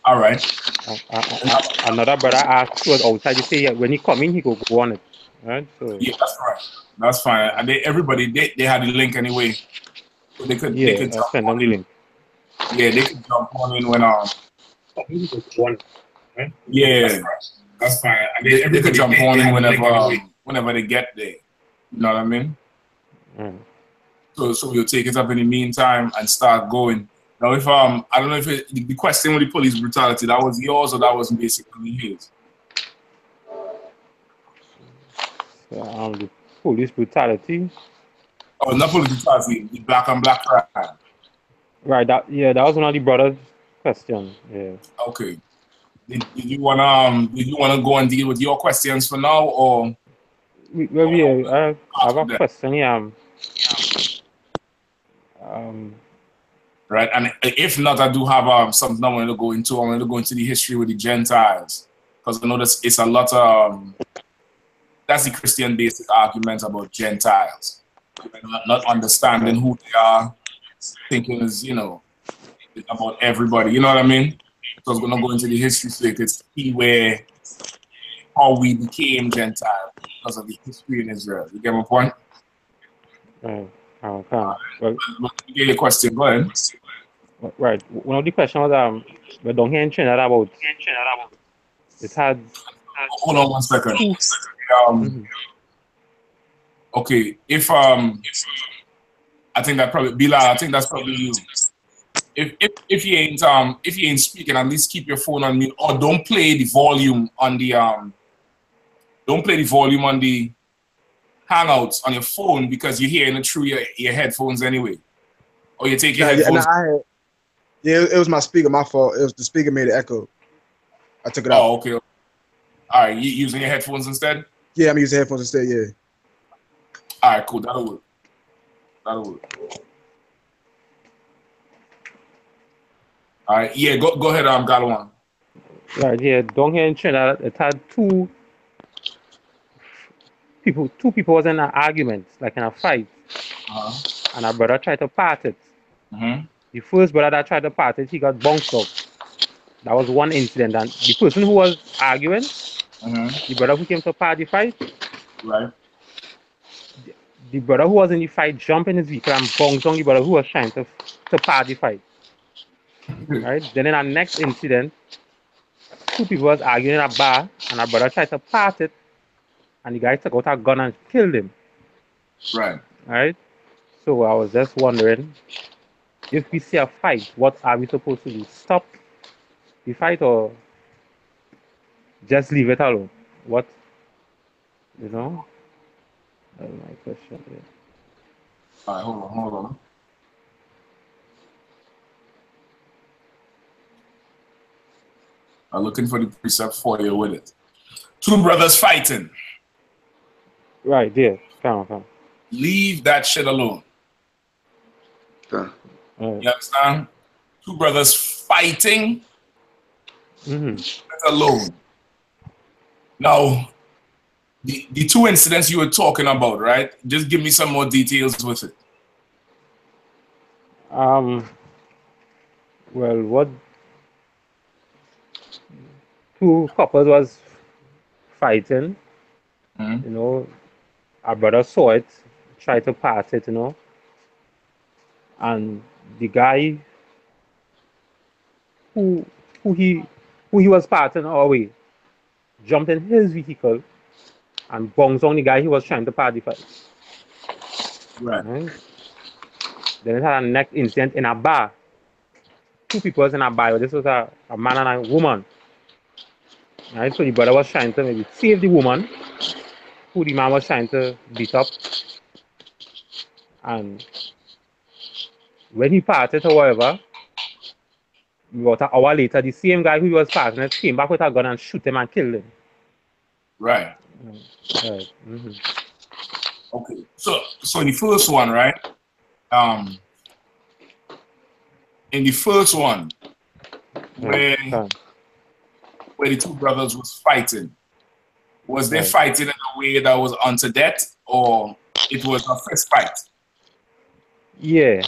All right. Another brother asked, he was outside. He said when he come in, he could go on it. Right? So Yeah, that's right. That's fine. And everybody they had the link anyway, so they could I jump send them on the in. link. Yeah, they could jump on in when yeah, that's fine. And they could jump on in whenever they get there. You know what I mean? So we'll take it up in the meantime and start going. Now, if I don't know if the question with the police brutality, that was yours or that was basically his. The police brutality. Oh, not police brutality, the black and black crime. Right. That was one of the brothers' questions. Yeah. Okay. Did you wanna go and deal with your questions for now, or I have a question here. Right, and if not, I do have something I want to go into. I want to go into the history with the Gentiles, because I know it's a lot of that's the Christian basic argument about Gentiles, not understanding who they are, thinking is about everybody. You know what I mean? So I was gonna go into the history so you could see how we became Gentiles because of the history in Israel. You get my point? Well, get your question. Go ahead. Right. One of the questions was we don't hear anything about it had. Hold on 1 second. Okay, if I think that probably Bilal, I think that's probably you. If you ain't speaking, at least keep your phone on mute or don't play the volume on the Hangouts on your phone because you're hearing it through your headphones anyway. Or you take your headphones. It was my speaker, my fault. It was the speaker made it echo. I took it out. Oh, okay. All right, you using your headphones instead? Yeah, I'm using headphones instead, yeah. All right, cool. That'll work. All right, yeah, go ahead, Galawan. Right, yeah, down here in Trinidad, it had two people was in an argument, like in a fight, and our brother tried to part it. The first brother that tried to part it, he got bounced off. That was one incident, and the person who was arguing, the brother who came to part the fight, right? The brother who was in the fight jumped in his vehicle and bounced on the brother who was trying to part the fight. Right? Then in our next incident, two people was arguing in a bar, and our brother tried to part it, and the guy took out a gun and killed him. Right. Right? So I was just wondering, if we see a fight, what are we supposed to do? Stop the fight or just leave it alone? What, that's my question. Yeah. All right, hold on. I'm looking for the precept for you with it. Two brothers fighting. Right, yeah. Come on. Leave that shit alone. You understand? Two brothers fighting. Alone. Now, the two incidents you were talking about, right? Just give me some more details with it. Well, what two couples was fighting, our brother saw it, tried to pass it, and the guy who he was passing our way jumped in his vehicle and bounced on the guy he was trying to pass the fight. Right. Then it had a next incident in a bar. Two people was in a bar. This was a man and a woman. Right? So the brother was trying to maybe save the woman, who the man was trying to beat up. And when he parted or whatever, about an hour later, the same guy who was passing it came back with a gun and shoot him and killed him. Right. Right. Okay. So in the first one, right? In the first one, where the two brothers was fighting, was they fighting in a way that was unto death, or it was a fist fight? Yeah,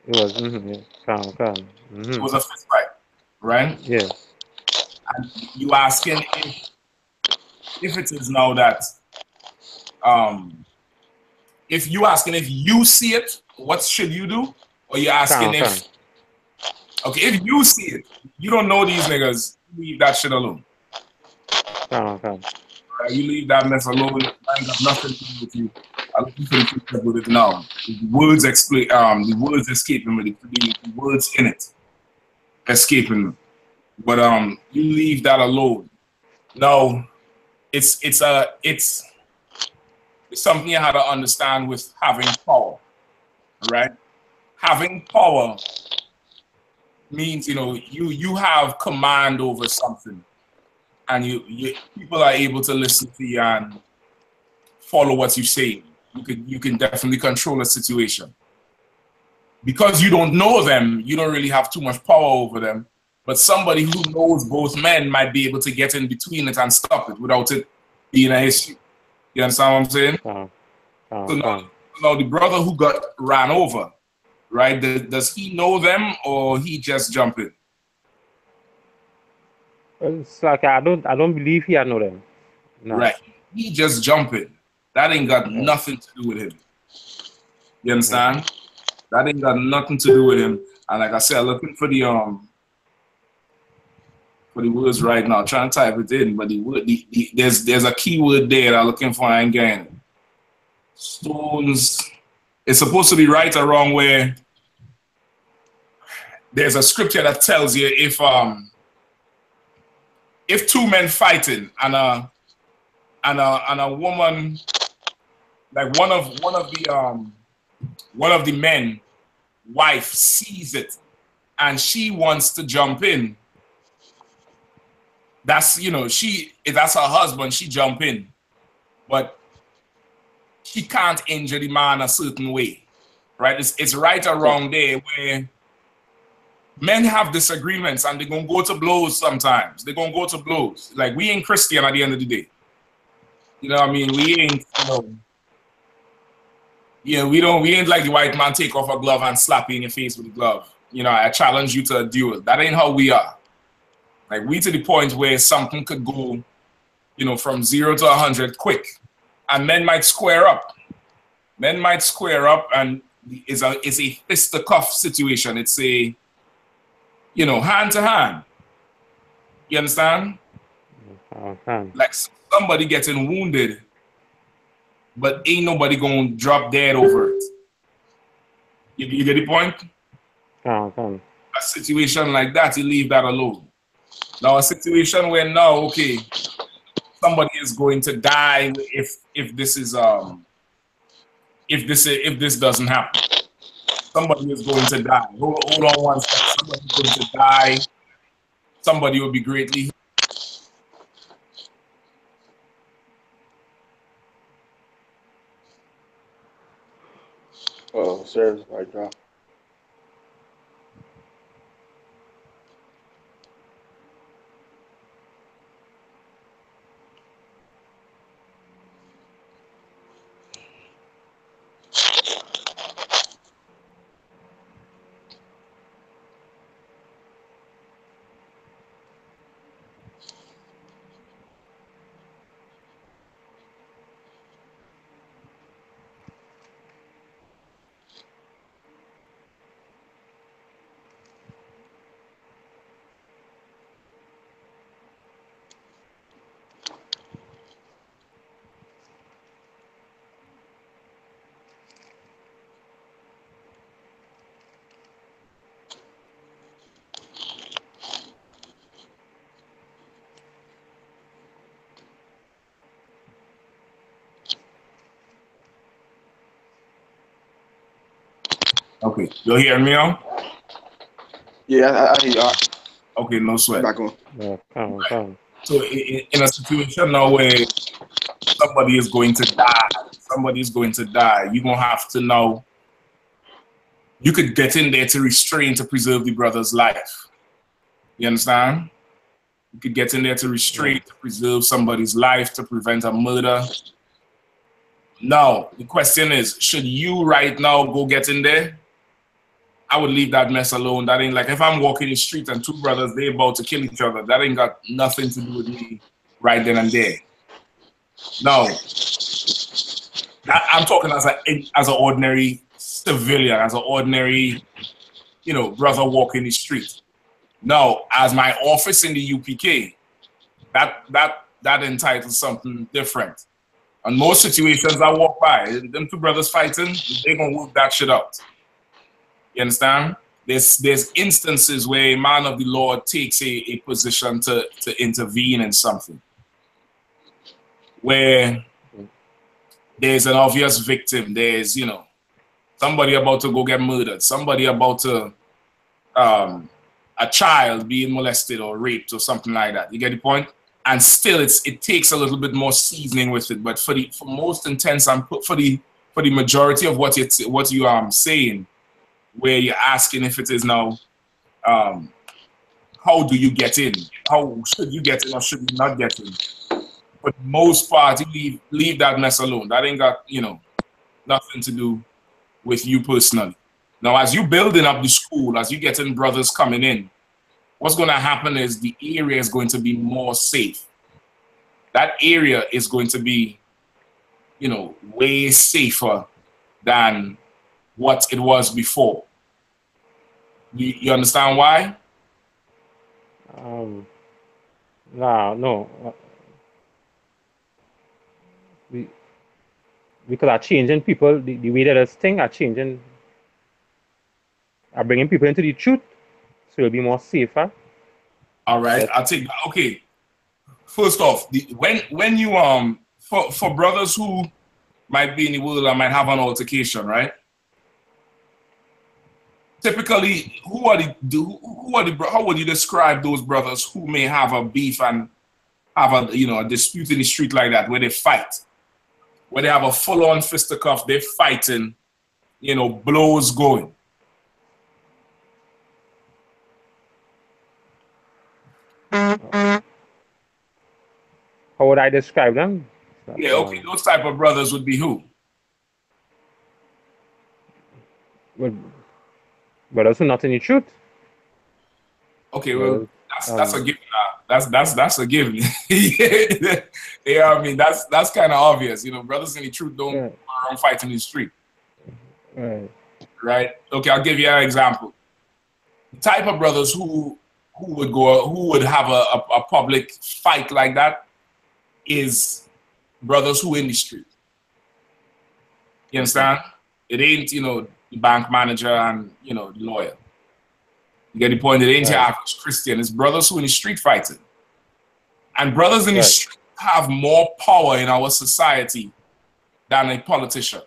it was. It was a fist fight, right? Yeah. And you asking if it is now that if you asking if you see it, what should you do? Or you asking if okay, if you see it, you don't know these niggas, leave that shit alone. You leave that mess alone. I ain't got nothing to do with you. I'm looking for the picture with it now. The words explain the words escaping me, the words in it escaping me. But you leave that alone. No, it's something you have to understand with having power, right? Having power means, you know, you have command over something, and you people are able to listen to you and follow what you say. You can definitely control a situation. Because you don't know them, you don't really have too much power over them. But somebody who knows both men might be able to get in between it and stop it without it being an issue. You understand what I'm saying? So now the brother who got ran over, right? Does he know them or he just jumped in? It's like I don't believe he know them. No. Right. He just jumping. That ain't got nothing to do with him. You understand? That ain't got nothing to do with him. And like I said, I'm looking for the words right now, trying to type it in, but there's a keyword there that I'm looking for. I ain't getting it. Stones. It's supposed to be right or wrong, where there's a scripture that tells you if two men fighting and a woman, like one of the men wife sees it and she wants to jump in, that's, you know, that's her husband, she jump in, but she can't injure the man a certain way, right? It's right or wrong there, where men have disagreements and they're gonna go to blows sometimes. They're gonna go to blows. Like, we ain't Christian at the end of the day. You know what I mean? We ain't, you know, yeah, we ain't like the white man take off a glove and slap you in your face with the glove. You know, I challenge you to a duel. That ain't how we are. Like, we to the point where something could go, you know, from 0 to 100 quick. And men might square up. Men might square up, and it's a fisticuff situation. It's a, you know, hand to hand. You understand? Like somebody getting wounded, but ain't nobody gonna drop dead over it. You get the point? A situation like that, you leave that alone. Now, a situation where now, okay, somebody is going to die if this doesn't happen. Somebody is going to die. Hold on one second. Somebody's going to die. Somebody will be greatly. Oh, service might drop. Okay, you hear me now? Yeah, I hear you. Okay, no sweat. Back on. So in a situation now where somebody is going to die, you're going to have to know, you could get in there to restrain, to preserve the brother's life. You understand? You could get in there to restrain, to preserve somebody's life, to prevent a murder. Now, the question is, should you right now go get in there? I would leave that mess alone. That ain't like if I'm walking the street and two brothers, they about to kill each other. That ain't got nothing to do with me right then and there. No, I'm talking as an ordinary civilian, as an ordinary, brother walking the street. No, as my office in the UPK, that entitles something different. On most situations I walk by, them two brothers fighting, they're gonna work that shit out. You understand? There's instances where a man of the Lord takes a position to intervene in something. Where there's an obvious victim, there's, somebody about to go get murdered, somebody about to a child being molested or raped or something like that. You get the point? And still it takes a little bit more seasoning with it. But for most intents and for the majority of what you are saying, where you're asking if it is now how do you get in? How should you get in or should you not get in? For the most part, you leave that mess alone. That ain't got, nothing to do with you personally. Now, as you building up the school, as you getting brothers coming in, what's going to happen is the area is going to be more safe. That area is going to be, way safer than what it was before. You understand why? No. Because are changing people, the way that this thing are changing, are bringing people into the truth, so it'll be more safer. All right, I'll take that. Okay. First off, when you for brothers who might be in the world and might have an altercation, right? Typically, how would you describe those brothers who may have a beef and have a dispute in the street like that, where they fight, where they have a full-on fisticuff, they're fighting, blows going? How would I describe them? Yeah, okay, those type of brothers would be who? Brothers who not in the truth. Okay, well, that's a given. That's a given. Yeah, I mean that's kind of obvious. Brothers in the truth don't fight in the street. Right. Okay, I'll give you an example. The type of brothers who would have a public fight like that is brothers who in the street. You understand? It ain't, the bank manager and, the lawyer. You get the point? It ain't your average Christian. It's brothers who in the street fighting. And brothers in the street have more power in our society than a politician.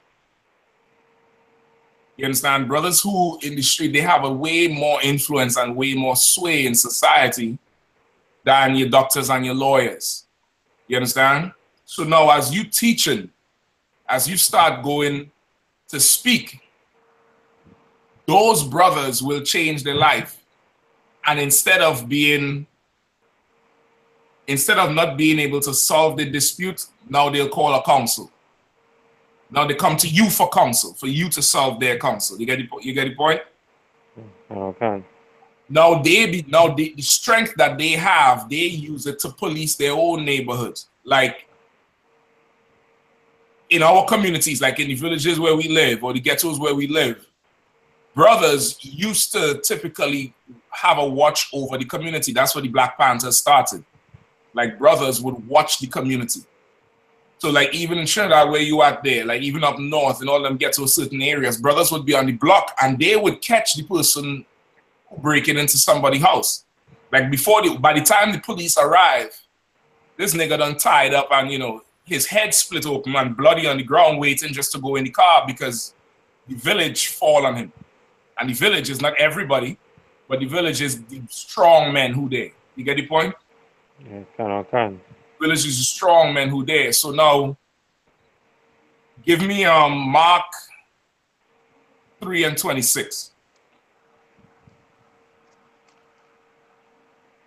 You understand? Brothers who in the street, they have a way more influence and way more sway in society than your doctors and your lawyers. You understand? So now as you teaching, as you start going to speak, those brothers will change their life. And instead of not being able to solve the dispute, now they'll call a counsel. Now they come to you for counsel, for you to solve their counsel. You get the point? Okay. Now the strength that they have, they use it to police their own neighborhoods. Like in our communities, like in the villages where we live or the ghettos where we live, brothers used to typically have a watch over the community. That's where the Black Panthers started. Like brothers would watch the community. So like even in Trinidad where you at there, like even up north and all them get to certain areas, brothers would be on the block and they would catch the person breaking into somebody's house. Like by the time the police arrive, this nigga done tied up and his head split open and bloody on the ground waiting just to go in the car because the village fall on him. And the village is not everybody, but the village is the strong men who there. You get the point? Yeah, can. Village is the strong men who there. So now, give me Mark 3:26.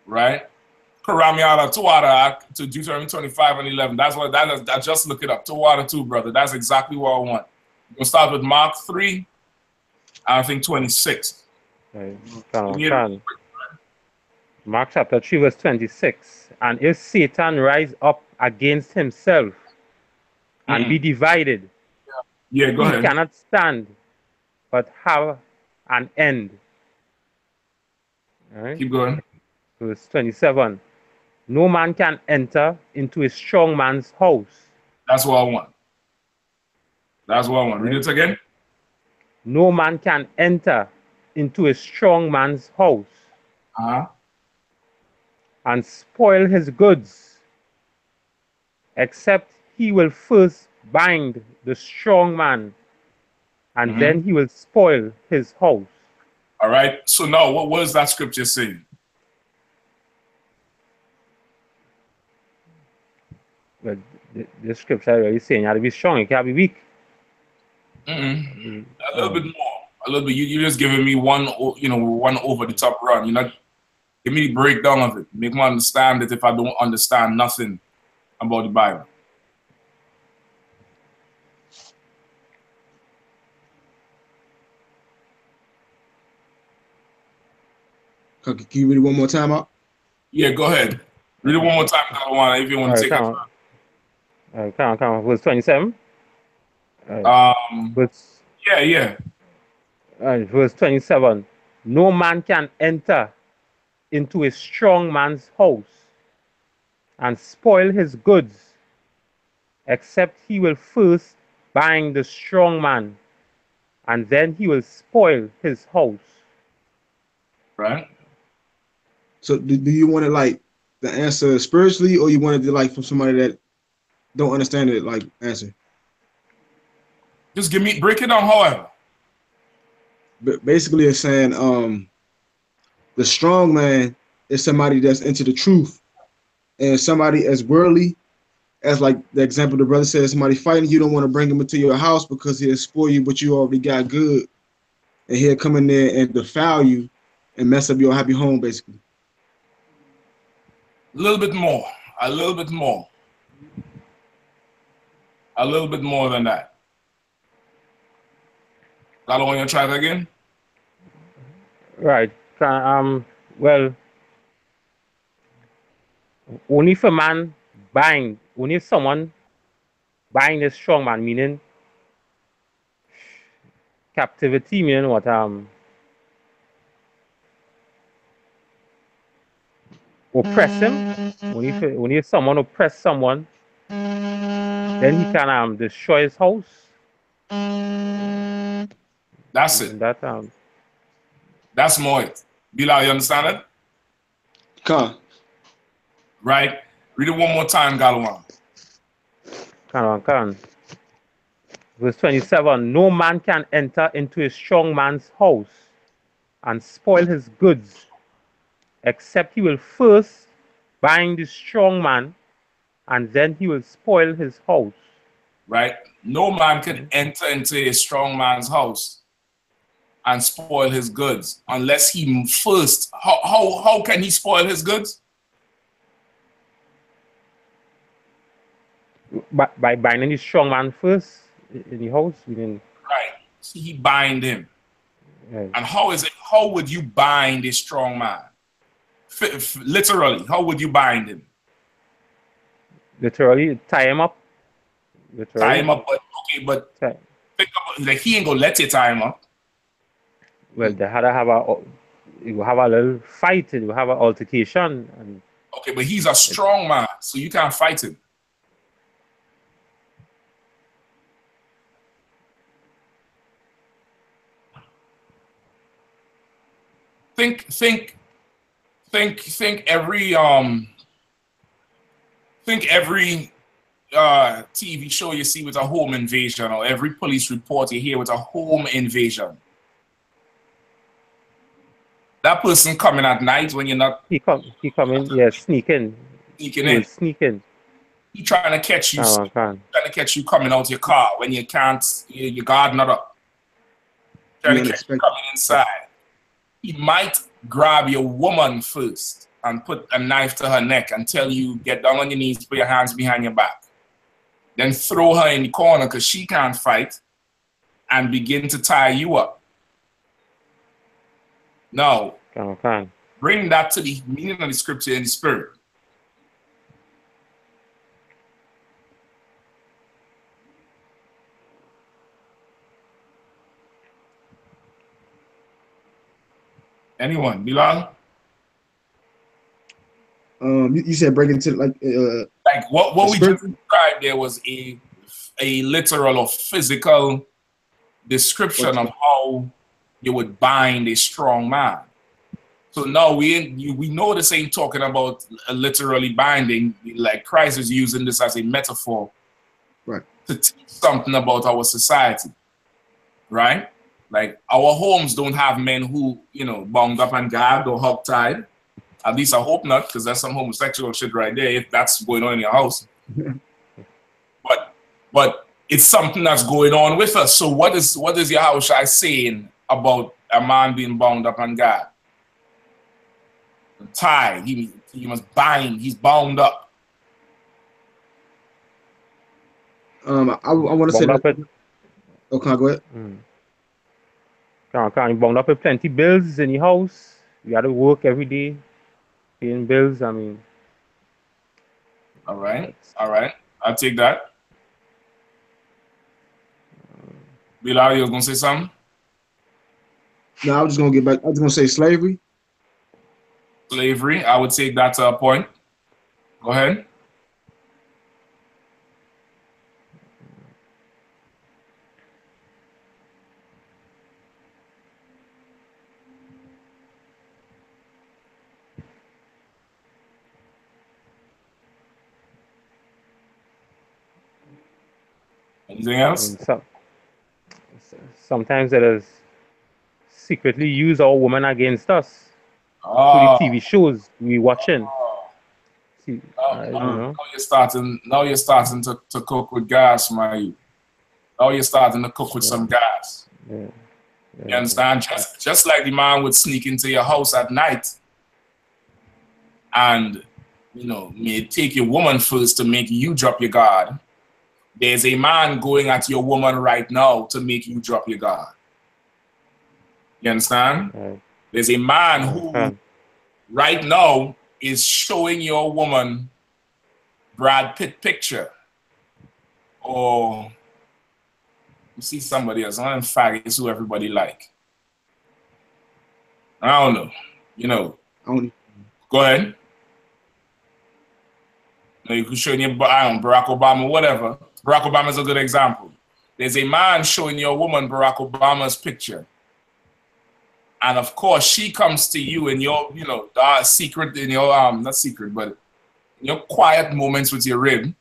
Right? Karamiala Tuwara to Deuteronomy 25:11. That's what that is. I just look it up. Tuwara 2, brother. That's exactly what I want. We'll start with Mark 3, I think 26. Mark chapter 3 verse 26. And if Satan rise up against himself and be divided, yeah, go he ahead. cannot stand but have an end. All right? Keep going. Verse 27. No man can enter into a strong man's house. That's what I want. That's what I want. Read it again. No man can enter into a strong man's house and spoil his goods, except he will first bind the strong man, and then he will spoil his house. All right. So now, what is that scripture saying? Well, the scripture is saying you have to be strong, you can't be weak. A little bit more. A little bit. You're just giving me one over the top run. You're not give me the breakdown of it. Make me understand it if I don't understand nothing about the Bible. Can you read it one more time out? Yeah, go ahead. Read it one more time, Kalawana, if you want to take it. All right, come on. Verse 27. Yeah. Verse 27. No man can enter into a strong man's house and spoil his goods, except he will first bind the strong man, and then he will spoil his house. Right. So do you want it like the answer spiritually, or you want it like from somebody that don't understand it, like answer? Just break it down however. But basically it's saying the strong man is somebody that's into the truth, and somebody as worldly as, like the example the brother said, somebody fighting you, don't want to bring him into your house because he'll spoil you, but you already got good, and he'll come in there and defile you and mess up your happy home, basically. A little bit more than that. I don't want you to try that again. Right. Well, only if a man bind, only if someone bind a strong man, meaning captivity, meaning what? Oppress him. Only if someone oppress someone, then he can destroy his house. That's it. That's more it. Bilal, you understand it? Come. Right. Read it one more time, Galawan. Come. Verse 27. No man can enter into a strong man's house and spoil his goods, except he will first bind the strong man, and then he will spoil his house. Right? No man can enter into a strong man's house and spoil his goods unless he first. How can he spoil his goods? By binding the strong man first in the house. Right. So he bind him. Right. And how would you bind a strong man? Literally, how would you bind him? Literally, tie him up. Tie him up, think about, like, he ain't gonna let you tie him up. Well, they had to have a little fight, you have an altercation. Okay, but he's a strong man, so you can't fight him. Think every TV show you see with a home invasion, or every police report you hear with a home invasion. That person coming at night when you're not. He come in, yeah, sneaking in. He trying to catch you. Trying to catch you coming out your car when you can't. Your guard not up. Trying to catch you coming inside. He might grab your woman first and put a knife to her neck and tell you, get down on your knees, put your hands behind your back. Then throw her in the corner because she can't fight and begin to tie you up. Now, Okay. bring that to the meaning of the scripture in the spirit. Anyone? Bilal? You said break into like what we scripture? just described there was a literal or physical description of how you would bind a strong man. So now we know this ain't talking about literally binding. Like Christ is using this as a metaphor, right, to teach something about our society, right? Like our homes don't have men who, you know, bound up and gagged or hogtied. At least I hope not, because that's some homosexual shit right there if that's going on in your house. But it's something that's going on with us. So what is Yahushua saying about a man being bound up and gagged? Tied. He must bind. He's bound up. I want to say that. Okay, go ahead. Can you bound up with plenty bills in your house? You got to work every day, paying bills. I mean. All right. I'll take that. Bilal, you was gonna say something? No, I was just gonna get back. I was gonna say slavery. Slavery. I would take that to a point. Go ahead. Anything else? Sometimes it is secretly use our woman against us. Oh. Through the TV shows we watching. See, now you're starting to cook with gas, my. Now you're starting to cook with some gas. You understand? Just like the man would sneak into your house at night and, you know, may take your woman first to make you drop your guard. There's a man going at your woman right now to make you drop your guard. You understand? There's a man who right now is showing your woman Brad Pitt picture. Or you see somebody else, one of them faggots who everybody like. I don't know. You know. Go ahead. You can show your Barack Obama, whatever. Barack Obama is a good example. There's a man showing your woman Barack Obama's picture. And of course, she comes to you in your, you know, secret, in your, not secret, but in your quiet moments with your rib.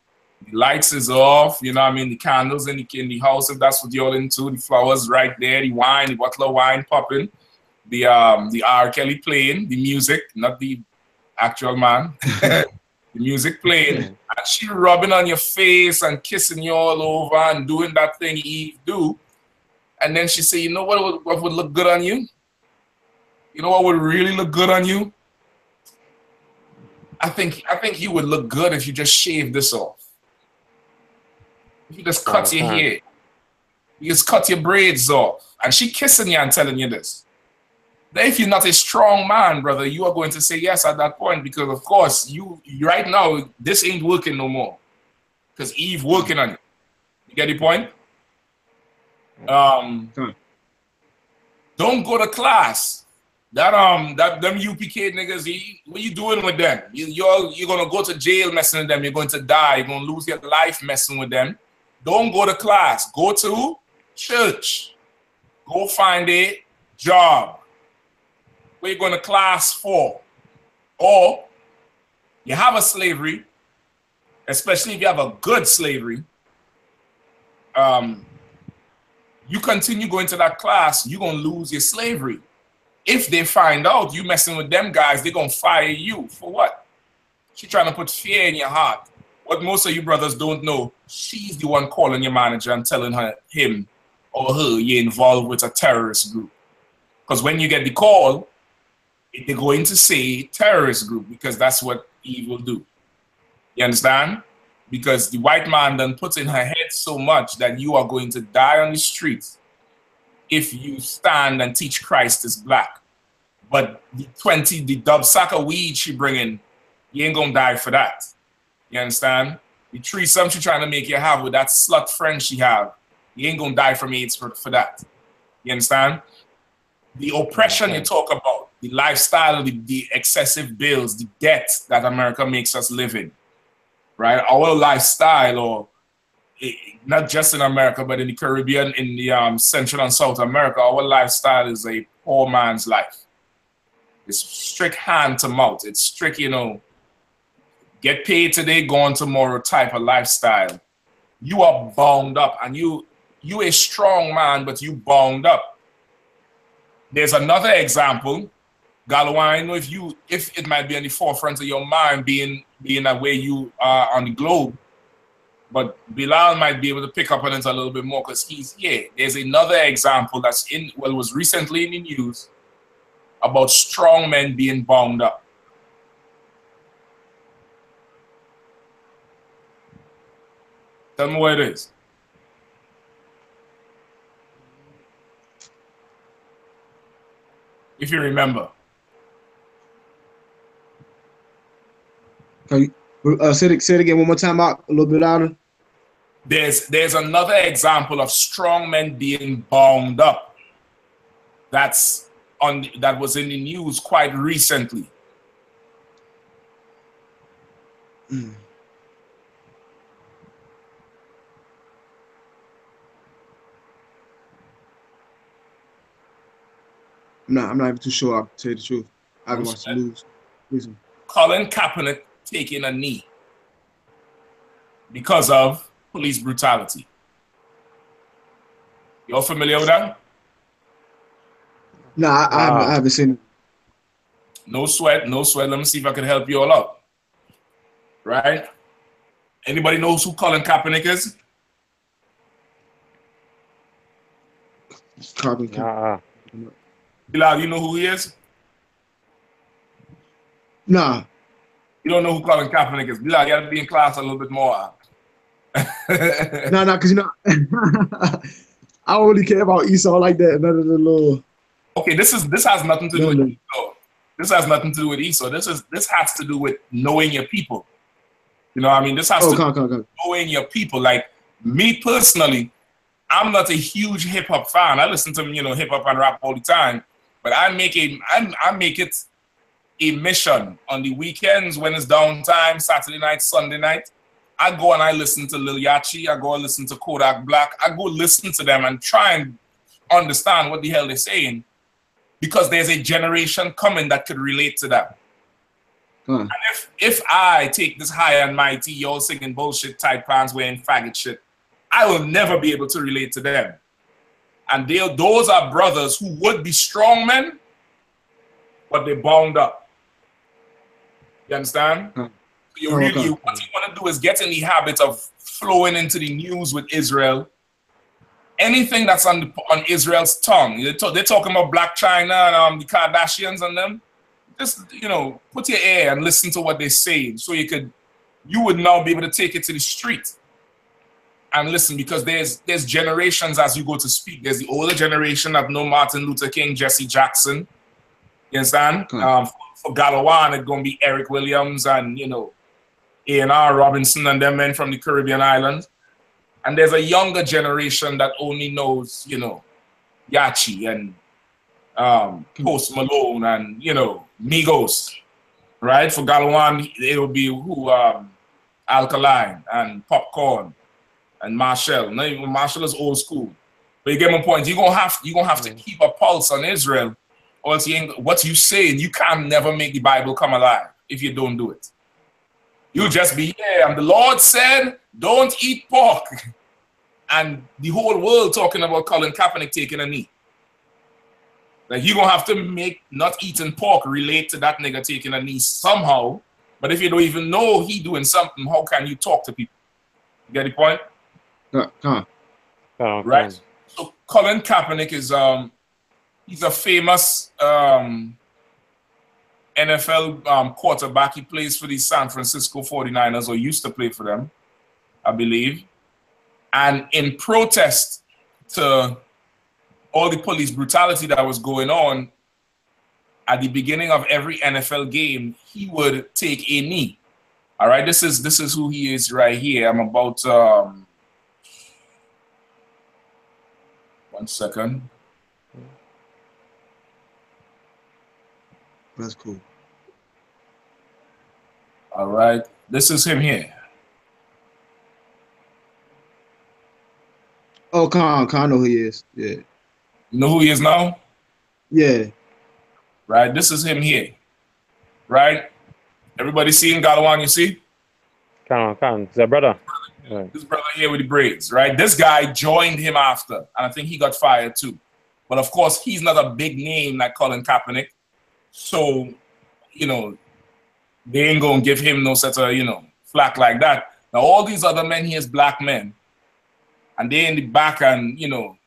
The lights is off, you know what I mean? The candles in the house, if that's what you're into, the flowers right there, the wine, the bottle of wine popping, the R. Kelly playing, the music, not the actual man. The music playing, and she rubbing on your face and kissing you all over and doing that thing Eve do. And then she say, you know what would look good on you? You know what would really look good on you? I think you would look good if you just shave this off. If you just cut your hair. You just cut your braids off. And she kissing you and telling you this. Then if you're not a strong man, brother, you are going to say yes at that point because, of course, you right now, this ain't working no more. Because Eve working on you. You get the point? Don't go to class. Them UPK niggas, what you doing with them? You're going to go to jail messing with them. You're going to die. You're going to lose your life messing with them. Don't go to class. Go to church. Go find a job. What you're going to class for. Or you have a slavery, especially if you have a good slavery, you continue going to that class, you're going to lose your slavery. If they find out you messing with them guys, they're going to fire you. For what? She's trying to put fear in your heart. What most of you brothers don't know, she's the one calling your manager and telling him or her you're involved with a terrorist group. Because when you get the call, they're going to say terrorist group because that's what Eve will do. You understand? Because the white man then puts in her head so much that you are going to die on the streets if you stand and teach Christ is black. But the dub sack of weed she bringing, you ain't gonna die for that. You understand? The threesome she trying to make you have with that slut friend she have, you ain't gonna die from AIDS for that. You understand? The oppression you talk about, the lifestyle, the excessive bills, the debt that America makes us live in, right? Our lifestyle, or not just in America, but in the Caribbean, in the Central and South America, our lifestyle is a poor man's life. It's strict hand to mouth. It's strict, you know, get paid today, gone tomorrow type of lifestyle. You are bound up, and you a strong man, but you bound up. There's another example, Gallo. I know if it might be on the forefront of your mind, being that way you are on the globe, but Bilal might be able to pick up on it a little bit more because he's here. There's another example that's was recently in the news about strong men being bound up. Tell me what it is. If you remember. Can you say it again one more time, Mark, a little bit louder? There's another example of strong men being bound up. That was in the news quite recently. I'm not even too sure. I'll tell you the truth. I haven't watched the news. Listen. Colin Kaepernick taking a knee because of police brutality. You're familiar with that? No, I haven't seen it. No sweat, no sweat. Let me see if I can help you all out. Right? Anybody knows who Colin Kaepernick is? Bilal, you know who he is? Nah. You don't know who Colin Kaepernick is. Bilal, you got to be in class a little bit more. No, because you know, I don't really care about Esau like that. None of the little. Okay, this has nothing to do with Esau. This has nothing to do with Esau. This has to do with knowing your people. You know what I mean? This has to do with knowing your people. Like me personally, I'm not a huge hip hop fan. I listen to, you know, hip hop and rap all the time. But I make it a mission on the weekends when it's downtime, Saturday night, Sunday night. I go and I listen to Lil Yachty. I go and listen to Kodak Black. I go listen to them and try and understand what the hell they're saying, because there's a generation coming that could relate to that. And if I take this high and mighty, y'all singing bullshit, tight pants, wearing faggot shit, I will never be able to relate to them. And those are brothers who would be strong men, but they're bound up. You understand? What you want to do is get in the habit of flowing into the news with Israel. Anything that's on Israel's tongue. They're talking about Black China and the Kardashians and them. Just, you know, put your ear and listen to what they're saying, so you would now be able to take it to the street and listen, because there's generations as you go to speak. There's the older generation that know Martin Luther King, Jesse Jackson. You understand? For Galawan, it's going to be Eric Williams and, you know, A&R Robinson and them men from the Caribbean islands. And there's a younger generation that only knows, you know, Yachi and Post Malone and, you know, Migos. Right? For Galawan, it would be Alkaline and Popcorn and Marshall. Not even Marshall is old school. But you get my point. You're gonna have to keep a pulse on Israel, or else what you saying, you can never make the Bible come alive if you don't do it. You'll just be here, and the Lord said, don't eat pork. And the whole world talking about Colin Kaepernick taking a knee. Like, you're gonna have to make not eating pork relate to that nigga taking a knee somehow. But if you don't even know he doing something, how can you talk to people? You get the point? Right? So Colin Kaepernick is he's a famous NFL quarterback. He plays for the San Francisco 49ers, or used to play for them, I believe. And in protest to all the police brutality that was going on, at the beginning of every NFL game, he would take a knee. All right, this is who he is right here. I'm about 1 second. That's cool. All right, this is him here. Oh, Khan know who he is. Yeah. You know who he is now? Yeah. Right, this is him here. Right? Everybody seeing Galawan, you see? Khan. It's a brother. Right. This brother here with the braids, right? This guy joined him after, and I think he got fired too. But of course, he's not a big name like Colin Kaepernick. So, you know, they ain't gonna give him no such a, you know, flack like that. Now, all these other men here is black men, and they in the back and, you know,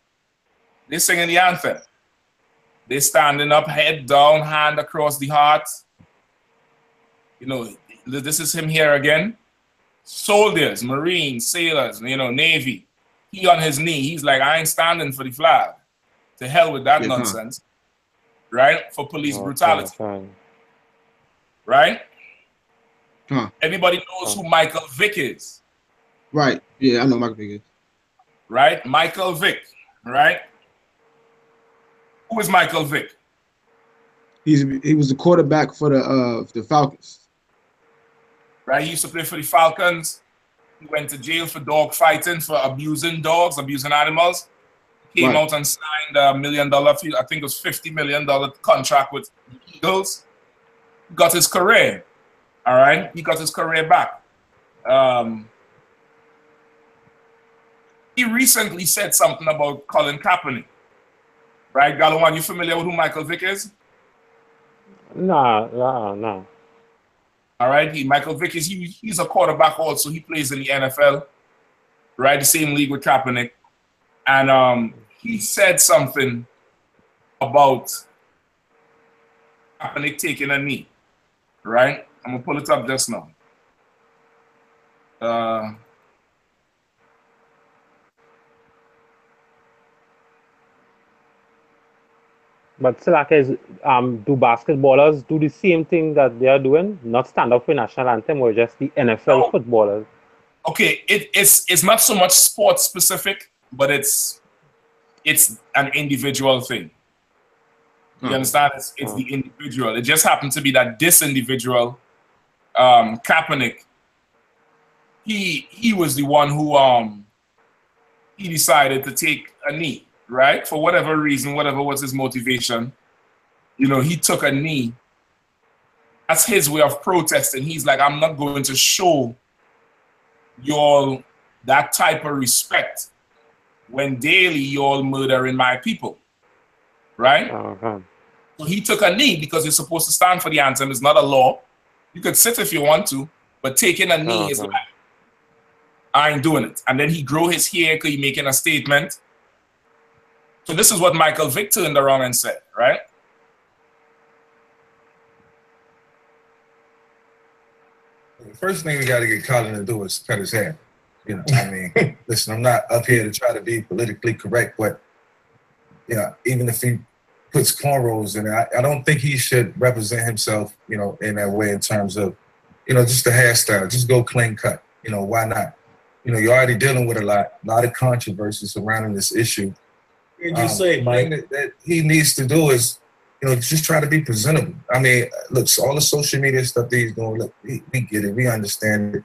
they singing the anthem. They standing up, head down, hand across the heart. You know, this is him here again. Soldiers, Marines, sailors, you know, Navy. He on his knee. He's like, I ain't standing for the flag. To hell with that nonsense. Right? For police brutality. Right? Everybody knows who Michael Vick is. Right. Yeah, I know Michael Vick is. Right? Michael Vick. Right? Who is Michael Vick? He was the quarterback for the Falcons. Right? He used to play for the Falcons. He went to jail for dog fighting, for abusing dogs, abusing animals. Came out and signed $1 million, I think it was $50 million contract with the Eagles. Got his career. All right? He got his career back. He recently said something about Colin Kaepernick. Right, Galawan, you familiar with who Michael Vick is? No. All right, Michael Vick is he's a quarterback also. He plays in the NFL, right? The same league with Kaepernick, and he said something about Kaepernick taking a knee. Right, I'm gonna pull it up just now. But Silak is, do basketballers do the same thing that they are doing? Not stand up for national anthem, or just the NFL footballers? Okay, it's not so much sports specific, but it's an individual thing. You understand? It's the individual. It just happened to be that this individual, Kaepernick, he was the one who he decided to take a knee. Right? For whatever reason, whatever was his motivation, you know, he took a knee. That's his way of protesting. He's like, I'm not going to show y'all that type of respect when daily y'all murdering my people. Right? So he took a knee because you're supposed to stand for the anthem. It's not a law. You could sit if you want to, but taking a knee is like, I ain't doing it. And then he grew his hair because he's making a statement. So this is what Michael Vick turned around and said, right? The first thing we got to get Colin to do is cut his hair. You know, I mean, listen, I'm not up here to try to be politically correct, but you know, even if he puts cornrows in it, I don't think he should represent himself, you know, in that way in terms of, you know, just the hairstyle. Just go clean cut. You know, why not? You know, you're already dealing with a lot of controversy surrounding this issue. You say, Mike, that he needs to do is, you know, just try to be presentable. I mean, look, all the social media stuff that he's doing, look, we get it, we understand it.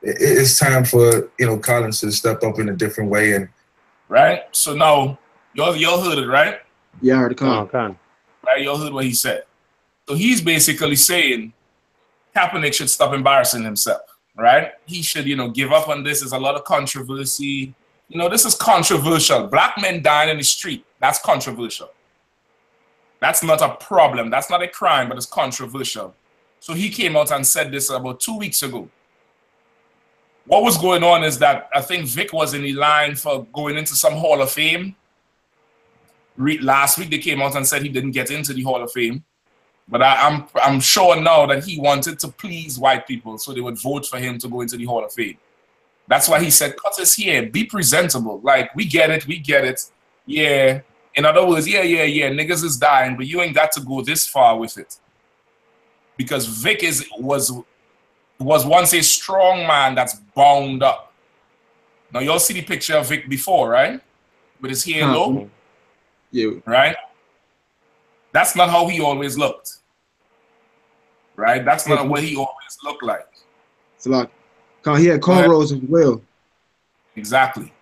It's time for, you know, Collins to step up in a different way. And right. So now, y'all heard it, right? Yeah, I heard it. Right, y'all heard what he said. So he's basically saying Kaepernick should stop embarrassing himself, right? He should, you know, give up on this. There's a lot of controversy. You know, this is controversial. Black men dying in the street, that's controversial. That's not a problem. That's not a crime, but it's controversial. So he came out and said this about 2 weeks ago. What was going on is that I think Vic was in the line for going into some Hall of Fame. Last week they came out and said he didn't get into the Hall of Fame. But I'm sure now that he wanted to please white people so they would vote for him to go into the Hall of Fame. That's why he said, cut his hair, be presentable. Like, we get it. Yeah, In other words, yeah, niggas is dying, but you ain't got to go this far with it. Because Vic was once a strong man that's bound up. Now, y'all see the picture of Vic before, right? With his hair low. Yeah. Right? That's not how he always looked. Right? That's not what he always looked like. So like, he had cornrows as well. Exactly.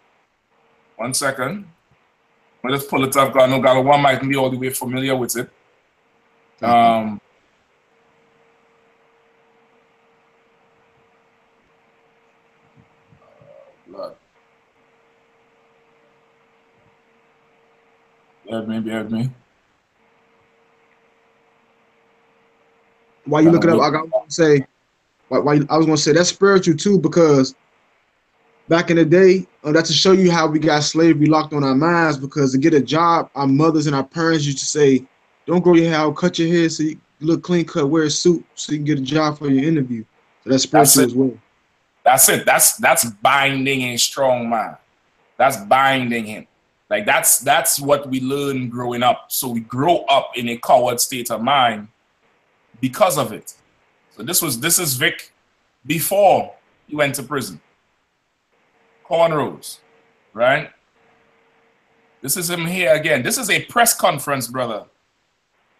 1 second. I'll just pull it up. I know God one might be all the way familiar with it. Blood. Bear with me. While you look it up, I was gonna say, I was gonna say that's spiritual too, because back in the day, that's to show you how we got slavery locked on our minds. Because to get a job, our mothers and our parents used to say, "Don't grow your hair out, cut your hair so you look clean cut, wear a suit so you can get a job for your interview." So that's spiritual as well. That's it. That's binding a strong man. That's binding him. Like that's what we learn growing up. So we grow up in a coward state of mind because of it. So this is Vic before he went to prison. Cornrows, right? This is him here again. This is a press conference, brother.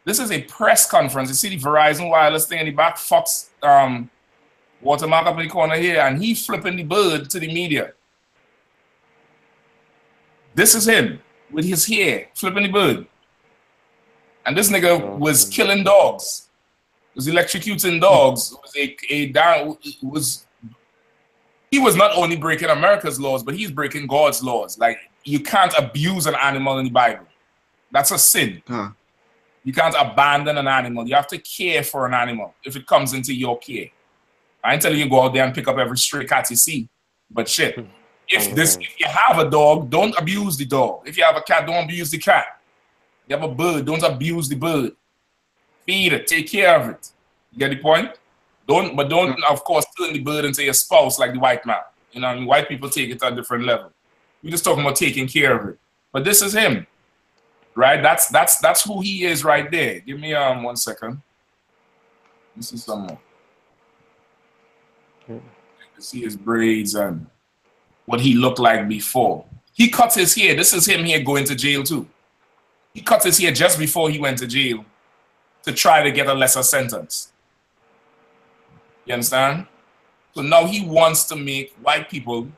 This is a press conference. You see the Verizon wireless thing in the back, Fox watermark up in the corner here, and he flipping the bird to the media. This is him with his hair flipping the bird. And this nigga was killing dogs. Was electrocuting dogs. He was not only breaking America's laws, but he's breaking God's laws. Like, you can't abuse an animal in the Bible. That's a sin. You can't abandon an animal. You have to care for an animal if it comes into your care. I ain't telling you go out there and pick up every stray cat you see, but shit. If you have a dog, don't abuse the dog. If you have a cat, don't abuse the cat. You have a bird, don't abuse the bird. Feed it, take care of it. You get the point? Don't, of course, turn the bird into your spouse like the white man. You know what I mean? White people take it to a different level. We're just talking about taking care of it. But this is him, right? That's who he is right there. Give me 1 second. Let me see some more. You can see his braids and what he looked like before. He cut his hair. This is him here going to jail too. He cut his hair just before he went to jail to try to get a lesser sentence. You understand? So now he wants to make white people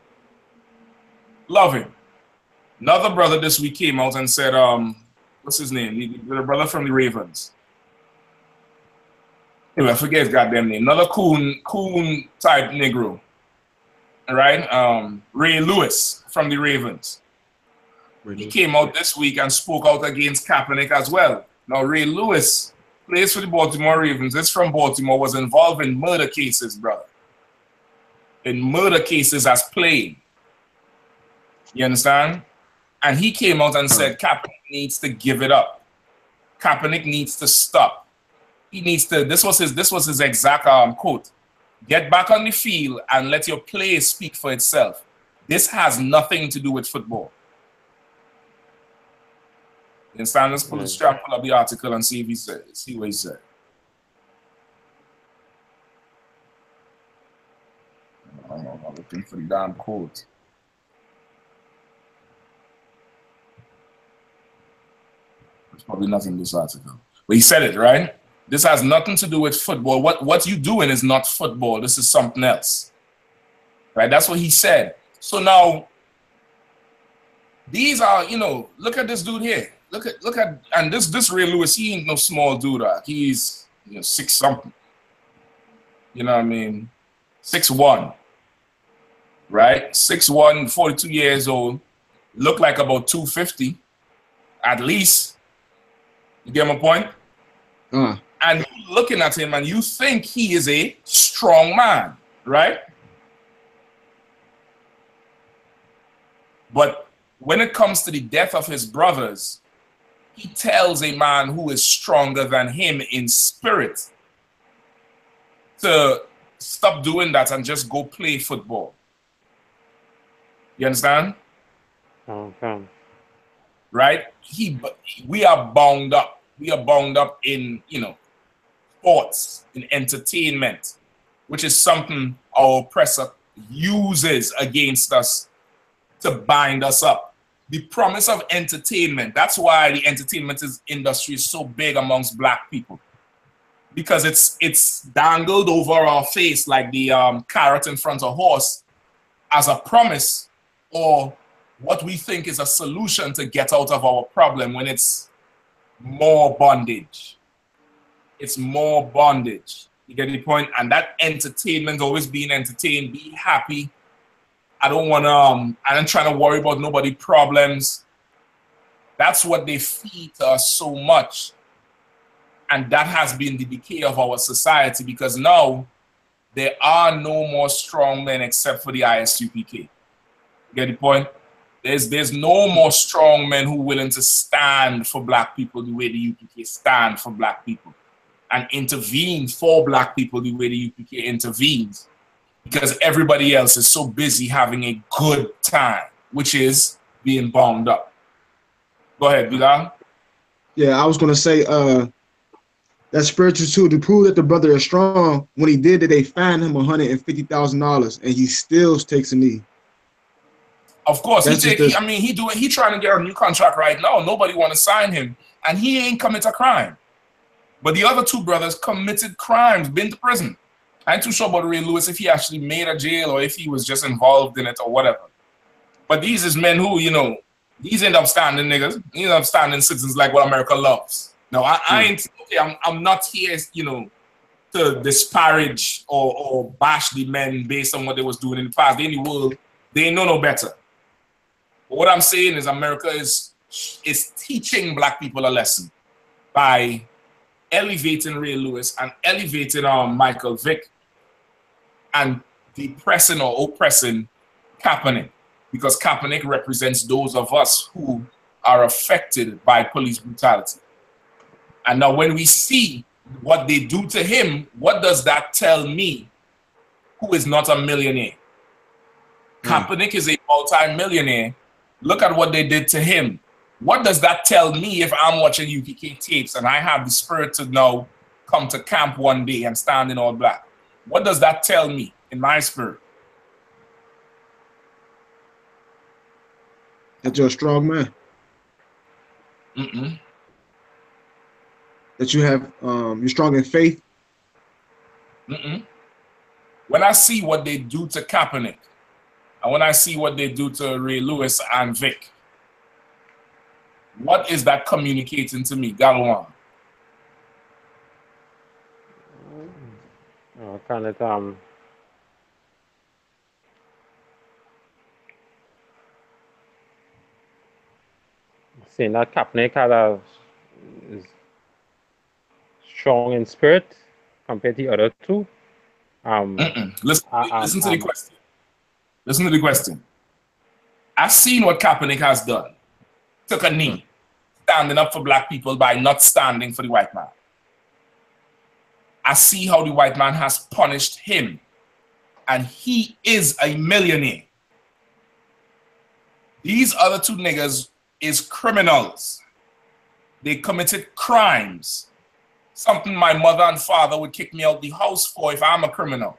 love him. Another brother this week came out and said, what's his name? The brother from the Ravens. Anyway, I forget his goddamn name. Another coon type Negro. Right? Ray Lewis from the Ravens. He came out this week and spoke out against Kaepernick as well. Now, Ray Lewis plays for the Baltimore Ravens. This from Baltimore, was involved in murder cases, brother. In murder cases as playing. You understand? And he came out and said Kaepernick needs to give it up. Kaepernick needs to stop. He needs to, this was his exact quote. Get back on the field and let your play speak for itself. This has nothing to do with football. You understand? Let's pull up the article and see what he said. I'm looking for the damn quote. There's probably nothing in this article. But he said it, right? This has nothing to do with football. What you're doing is not football. This is something else. Right? That's what he said. So now, these are, look at this dude here. Look at, and this Ray Lewis, he ain't no small dude. He's 6 something. You know what I mean? 6'1". Right? 6'1", 42 years old. Look like about 250, at least. You get my point? And you're looking at him and you think he is a strong man, right? But when it comes to the death of his brothers, he tells a man who is stronger than him in spirit to stop doing that and just go play football. You understand? Okay. right? We are bound up. We are bound up in, you know, sports, in entertainment, which is something our oppressor uses against us to bind us up. The promise of entertainment, that's why the entertainment industry is so big amongst black people. Because it's dangled over our face like the carrot in front of a horse as a promise or what we think is a solution to get out of our problem, when it's more bondage. It's more bondage. You get the point? And that entertainment, always being entertained, be happy. I don't want to, I don't trying to worry about nobody problems. That's what they feed to us so much. And that has been the decay of our society, because now there are no more strong men except for the I.S.U.P.K. You get the point? There's no more strong men who are willing to stand for black people the way the UPK stand for black people, and intervene for black people the way the UPK intervenes, because everybody else is so busy having a good time, which is being bound up. Go ahead, Bilal. Yeah, I was gonna say that spiritual tool to prove that the brother is strong. When he did it, they fined him $150,000, and he still takes a knee. Of course, he trying to get a new contract right now. Nobody want to sign him, and he ain't commit a crime. But the other two brothers committed crimes, been to prison. I ain't too sure about Ray Lewis, if he actually made a jail or if he was just involved in it or whatever. But these is men who, you know, these end up standing niggas. These end up standing citizens like what America loves. No, I ain't, okay, I'm not here, you know, to disparage or bash the men based on what they was doing in the past. They in the world, they ain't know no better. But what I'm saying is America is teaching black people a lesson by elevating Ray Lewis and elevating Michael Vick and depressing or oppressing Kaepernick, because Kaepernick represents those of us who are affected by police brutality. And now when we see what they do to him, what does that tell me, who is not a millionaire? Kaepernick is a multi-millionaire. Look at what they did to him. What does that tell me if I'm watching UPK tapes and I have the spirit to now come to camp one day and stand in all black? What does that tell me in my spirit? That you're a strong man. That you have, you're strong in faith. When I see what they do to Kaepernick, and when I see what they do to Ray Lewis and Vic, what is that communicating to me, Galwan? Kind of saying that Kaepernick is strong in spirit compared to the other two. Listen to the question. Listen to the question. I've seen what Kaepernick has done. Took a knee, standing up for black people by not standing for the white man. I see how the white man has punished him, and he is a millionaire. These other two niggas is criminals. They committed crimes. Something my mother and father would kick me out the house for if I'm a criminal.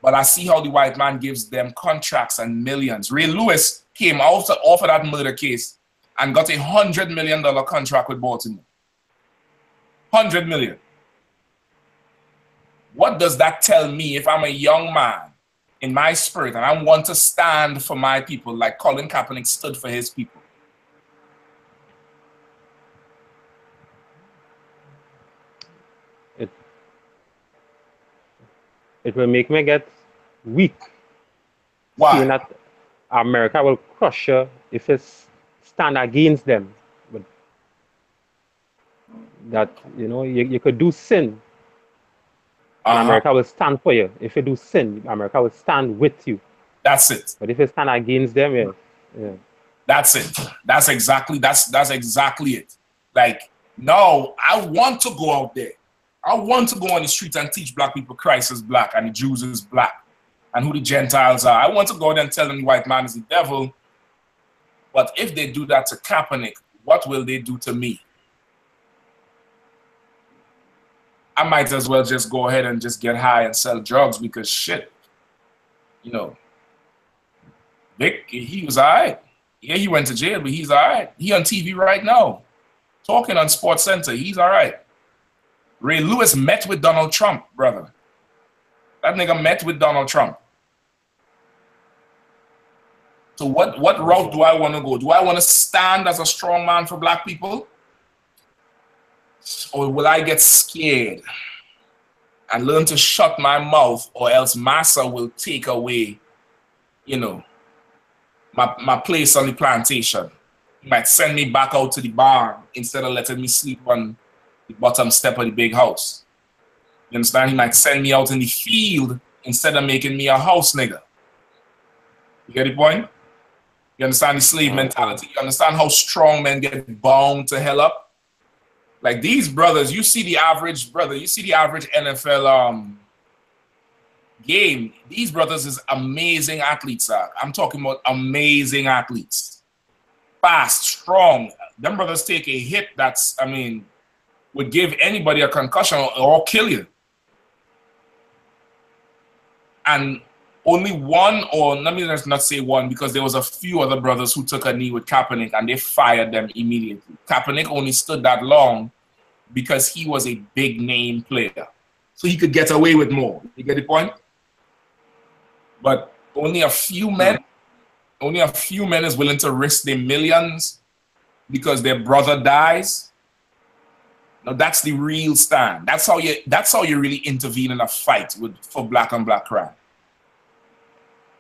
But I see how the white man gives them contracts and millions. Ray Lewis came out off of that murder case and got $100 million contract with Baltimore. 100 million. What does that tell me if I'm a young man in my spirit and I want to stand for my people like Colin Kaepernick stood for his people? It will make me get weak. Why? Seeing that America will crush you if it stand against them. But that, you know, you could do sin. And America will stand for you. If you do sin, America will stand with you. That's it. But if you stand against them, yeah. That's it. That's exactly it. Like, no, I want to go out there. I want to go on the streets and teach black people Christ is black and the Jews is black and who the Gentiles are. I want to go there and tell them the white man is the devil. But if they do that to Kaepernick, what will they do to me? I might as well just go ahead and just get high and sell drugs because shit, you know, Vic, he was all right. Yeah, he went to jail, but he's all right. He on TV right now, talking on Sports Center. He's all right. Ray Lewis met with Donald Trump, brother. That nigga met with Donald Trump. So what route do I want to go? Do I want to stand as a strong man for black people? Or will I get scared and learn to shut my mouth, or else massa will take away, you know, my place on the plantation? He might send me back out to the barn instead of letting me sleep on the bottom step of the big house. You understand? He might send me out in the field instead of making me a house nigga. You get the point? You understand the slave mentality? You understand how strong men get bound to hell up? Like these brothers, you see the average brother, you see the average NFL game. These brothers is amazing athletes. I'm talking about amazing athletes. Fast, strong. Them brothers take a hit that's, I mean, would give anybody a concussion or kill you. And only one, or let me just not say one, because there was a few other brothers who took a knee with Kaepernick and they fired them immediately. Kaepernick only stood that long because he was a big name player. So he could get away with more. You get the point? But only a few men is willing to risk their millions because their brother dies. Now that's the real stand. That's how you really intervene in a fight for black on black crime.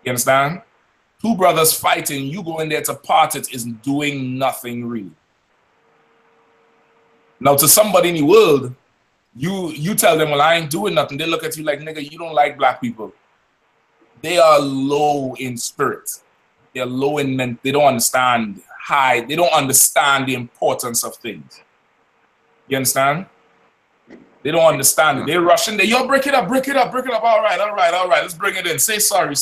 You understand? Two brothers fighting, you go in there to part it is doing nothing really. Now to somebody in the world, you tell them, well, I ain't doing nothing. They look at you like, nigga, you don't like black people. They are low in spirit. They're low in mental. They don't understand they don't understand the importance of things. You understand? They don't understand it. They're rushing there. Yo, break it up. All right. Let's bring it in. Say sorry.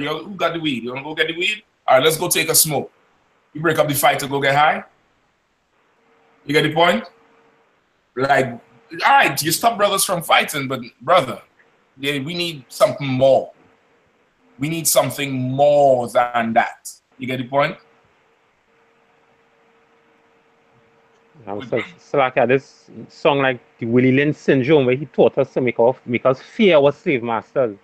Yo, who got the weed? You want to go get the weed? All right, let's go take a smoke. You break up the fight to go get high? You get the point? Like, all right, you stop brothers from fighting, but brother, yeah, we need something more. We need something more than that. You get the point? So like this song like the Willie Lynch syndrome, where he taught us to make us fear our slave masters.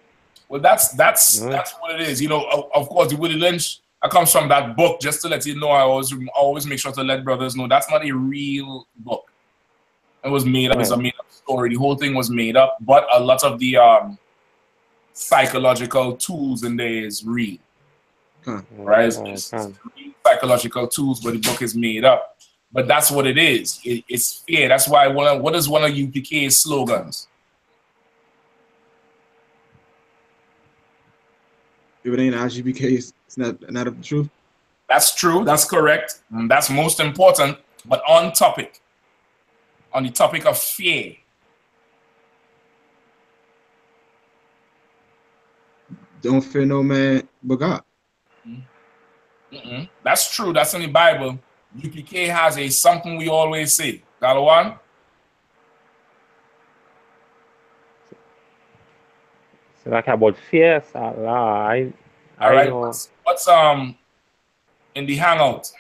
Well, that's what it is. You know, of course, the Willie Lynch comes from that book. Just to let you know, I always make sure to let brothers know that's not a real book. It was made up. It's a made-up story. The whole thing was made up, but a lot of the psychological tools in there is real. Right? It's psychological tools, but the book is made up. But that's what it is. It's fear. That's why what is one of UPK's slogans? If it ain't ISUPK, it's not the truth. That's true. That's correct. And that's most important. But on the topic of fear, don't fear no man but God. That's true. That's in the Bible. UPK has a something we always say. Got one? So like about fear, all right. What's in the hangout?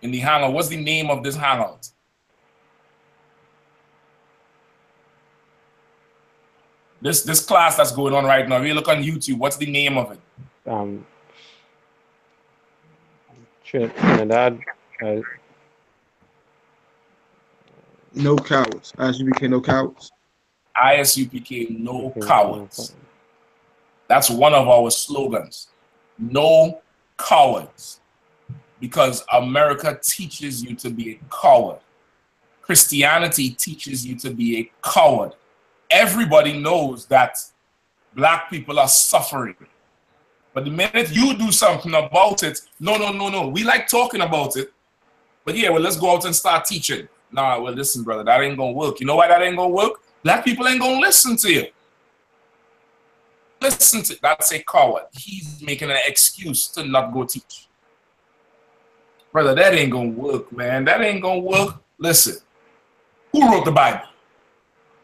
In the hangout, what's the name of this hangout? This class that's going on right now. If you look on YouTube, what's the name of it? Trinidad. No cowards. ISUPK, no cowards. ISUPK, no cowards. That's one of our slogans. No cowards. Because America teaches you to be a coward. Christianity teaches you to be a coward. Everybody knows that black people are suffering. But the minute you do something about it, no. We like talking about it. But yeah, well, let's go out and start teaching. Nah, well, listen, brother, that ain't gonna work. You know why that ain't gonna work? Black people ain't gonna listen to you. That's a coward. He's making an excuse to not go teach. Brother, that ain't gonna work, man. That ain't gonna work. Listen, who wrote the Bible?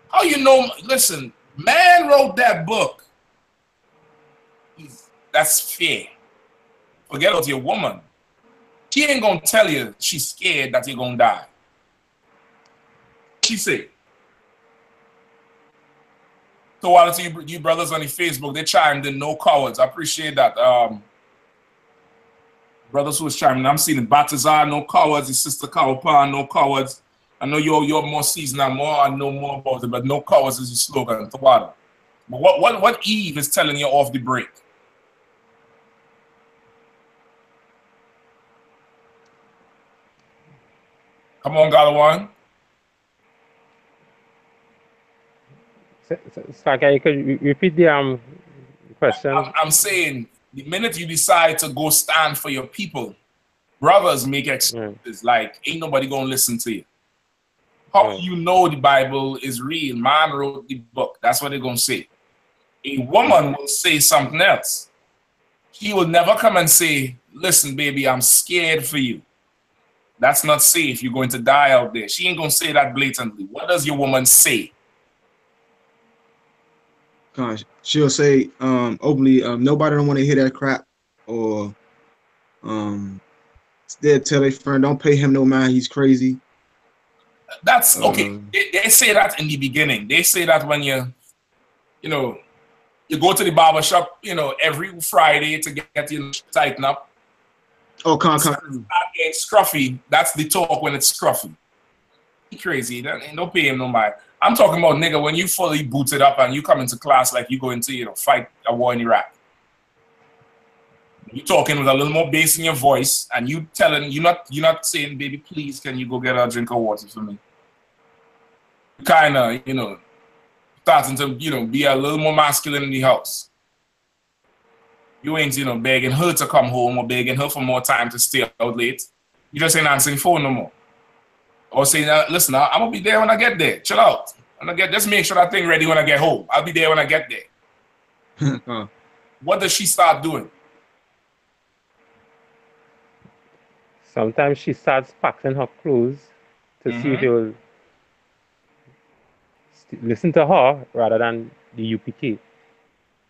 How you know? Listen, man wrote that book. That's fair. Forget about your woman. She ain't gonna tell you she's scared that you're gonna die. She say. So while it's you brothers on the Facebook, they chimed in, no cowards. I appreciate that. Brothers who was chiming, I'm seeing Batazar, no cowards, his sister Kawapan, no cowards. I know you're more seasoned and more, I know more about it, but no cowards is your slogan. But what Eve is telling you off the break? Come on, Galawan. Saka, you could repeat the question. I'm saying the minute you decide to go stand for your people, brothers make excuses like ain't nobody gonna listen to you. How you know the Bible is real? Man wrote the book. That's what they're gonna say. A woman will say something else. She will never come and say, listen, baby, I'm scared for you. That's not safe. You're going to die out there. She ain't gonna say that blatantly. What does your woman say? Gosh, she'll say openly, nobody don't want to hear that crap, or they'll tell their friend, don't pay him no mind, he's crazy. That's okay. They say that in the beginning. They say that when you go to the barber shop, every Friday to get your tighten up. Oh, getting scruffy. That's the talk when it's scruffy. He crazy. Don't pay him no mind. I'm talking about, nigga, when you fully booted up and you come into class like you going to, fight a war in Iraq. You talking with a little more bass in your voice, and you telling you're not saying, baby, please, can you go get a drink of water for me? Kind of, starting to, be a little more masculine in the house. You ain't, begging her to come home or begging her for more time to stay out late. You just ain't answering the phone no more. Or saying, listen, I'm gonna be there when I get there. Chill out. Just make sure that thing ready when I get home. I'll be there when I get there. What does she start doing? Sometimes she starts packing her clothes to see if they will listen to her rather than the UPK.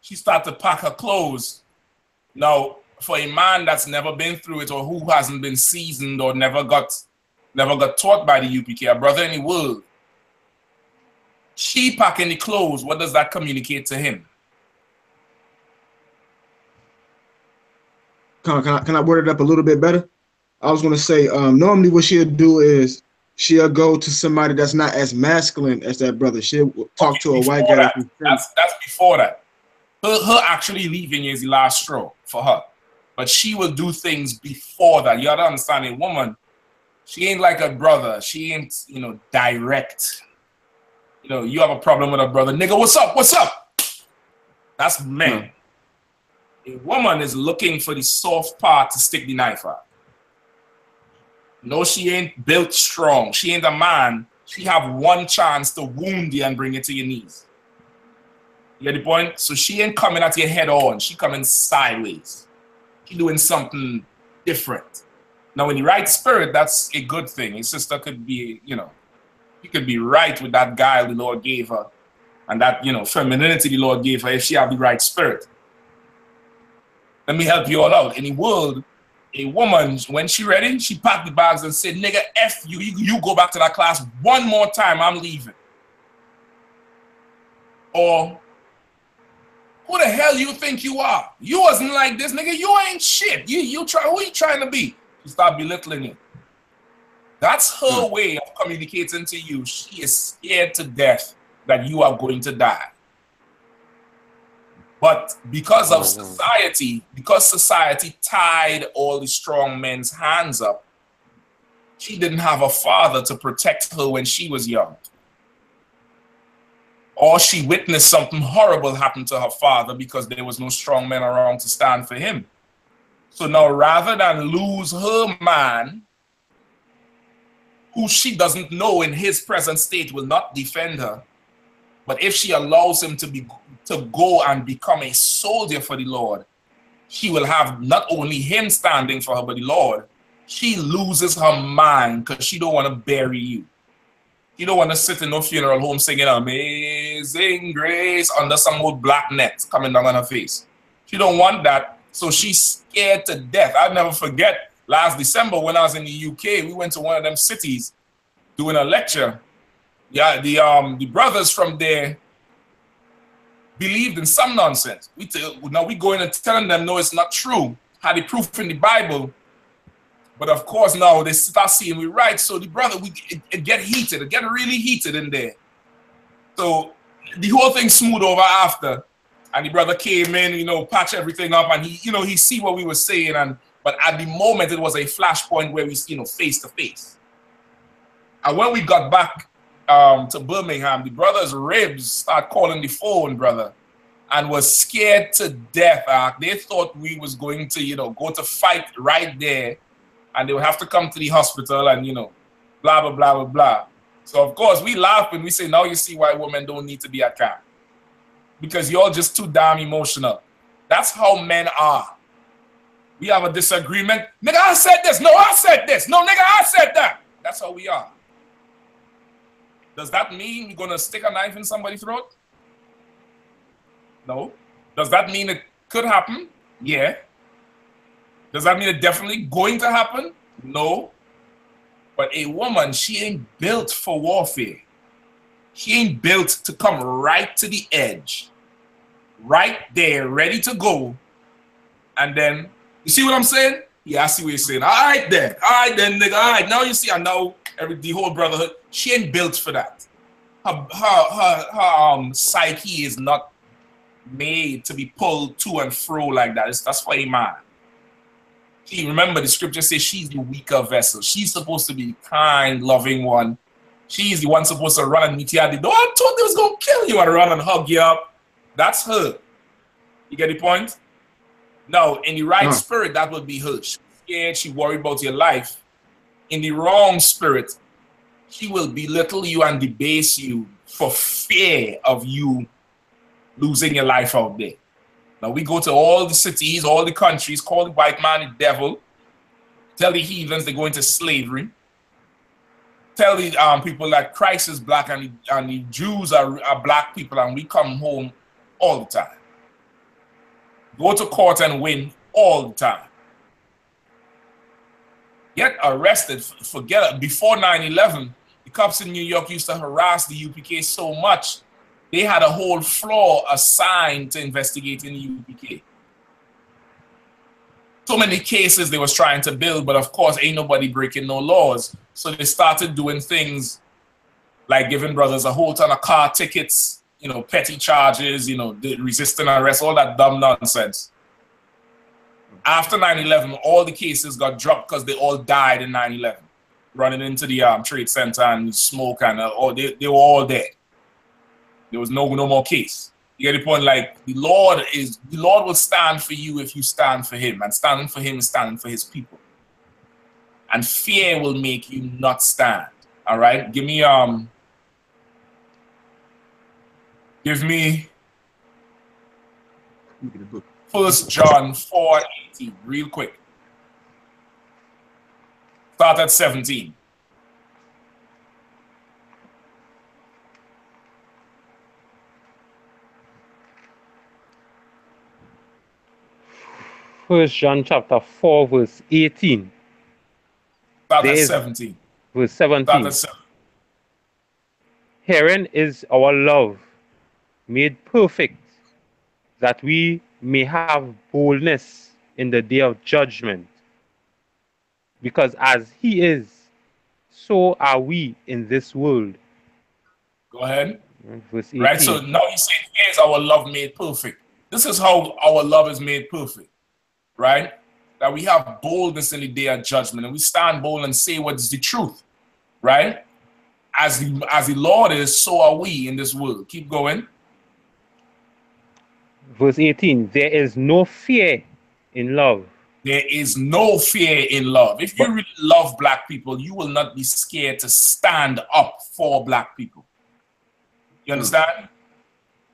She starts to pack her clothes. Now, for a man that's never been through it or who hasn't been seasoned or never got taught by the UPK, a brother in the world, she packing the clothes, what does that communicate to him? Can I word it up a little bit better? I was going to say, normally what she'll do is she'll go to somebody that's not as masculine as that brother. She'll talk to a white guy. That's before that. Her actually leaving is the last straw for her. But she will do things before that. You have to understand, a woman, she ain't like a brother. She ain't, direct. You have a problem with a brother. Nigga, what's up? What's up? That's man. A woman is looking for the soft part to stick the knife out. No, she ain't built strong. She ain't a man. She have one chance to wound you and bring it to your knees. You get the point? So she ain't coming at your head on. She coming sideways. She doing something different. Now, in the right spirit, that's a good thing. His sister could be, she could be right with that guile the Lord gave her. And that, femininity the Lord gave her if she have the right spirit. Let me help you all out. In the world, a woman, when she ready, she packed the bags and said, nigga, F you. You go back to that class one more time, I'm leaving. Or, who the hell you think you are? You wasn't like this, nigga. You ain't shit. Who you trying to be? She start belittling you. That's her way of communicating to you. She is scared to death that you are going to die. But because of society, because society tied all the strong men's hands up, she didn't have a father to protect her when she was young. Or she witnessed something horrible happen to her father because there was no strong men around to stand for him. So now rather than lose her man, who she doesn't know in his present state will not defend her, but if she allows him to go and become a soldier for the Lord, she will have not only him standing for her, but the Lord. she loses her mind because she don't want to bury you. She don't want to sit in no funeral home singing Amazing Grace under some old black net coming down on her face. She don't want that, so she's scared to death. I'll never forget last December when I was in the UK, we went to one of them cities doing a lecture. Yeah, the brothers from there believed in some nonsense. Now we going and telling them, no, it's not true. Had the proof in the Bible. But of course, now they start seeing we right. So the brother, it get heated. It get really heated in there. So the whole thing smooth over after. And the brother came in, you know, patch everything up. And he, you know, he see what we were saying. But at the moment, it was a flashpoint where we, you know, face to face. And when we got back to Birmingham, the brother's ribs start calling the phone, brother. And was scared to death. They thought we was going to, you know, go to fight right there. And they would have to come to the hospital and, you know, blah, blah, blah, blah, blah. So, of course, we laugh and we say, now you see why women don't need to be at camp. Because you're just too damn emotional. That's how men are. We have a disagreement. Nigga, I said this. No, I said this. No, nigga, I said that. That's how we are. Does that mean you're going to stick a knife in somebody's throat? No. Does that mean it could happen? Yeah. Does that mean it's definitely going to happen? No. But a woman, she ain't built for warfare. She ain't built to come right to the edge. Right there, ready to go. And then, you see what I'm saying? Yeah, I see what you're saying. All right then, nigga. All right, now you see, I know the whole brotherhood. She ain't built for that. Her psyche is not made to be pulled to and fro like that. That's for a man. Remember, the scripture says she's the weaker vessel. She's supposed to be the kind, loving one. She's the one supposed to run and meet you at the door. I thought they was going to kill you and run and hug you up. That's her. You get the point? Now, in the right spirit, that would be her. She's scared. She worried about your life. In the wrong spirit, she will belittle you and debase you for fear of you losing your life out there. Now we go to all the cities, all the countries, call the white man the devil, tell the heathens they go into slavery, tell the people that Christ is black and the Jews are black people and we come home all the time. Go to court and win all the time. Get arrested, forget it. Before 9/11, the cops in New York used to harass the UPK so much they had a whole floor assigned to investigating the U.P.K. So many cases they was trying to build, but of course, ain't nobody breaking no laws. So they started doing things like giving brothers a whole ton of car tickets, you know, petty charges, you know, resisting arrest, all that dumb nonsense. After 9/11, all the cases got dropped because they all died in 9/11, running into the Trade Center and smoke and they were all dead. There was no more case. You get the point? Like the Lord will stand for you if you stand for him. And standing for him is standing for his people. And fear will make you not stand. All right? Give me 1 John 4:18, real quick. Start at 17. First John chapter 4, verse 18. Start at 17. Verse 17. Start at 7. Herein is our love made perfect, that we may have boldness in the day of judgment. Because as he is, so are we in this world. Go ahead. Verse 18. Right, so now you say, here's our love made perfect. This is how our love is made perfect. Right? That we have boldness in the day of judgment and we stand bold and say what is the truth. Right? As the Lord is, so are we in this world. Keep going. Verse 18. There is no fear in love. There is no fear in love. If you really love black people, you will not be scared to stand up for black people. You understand?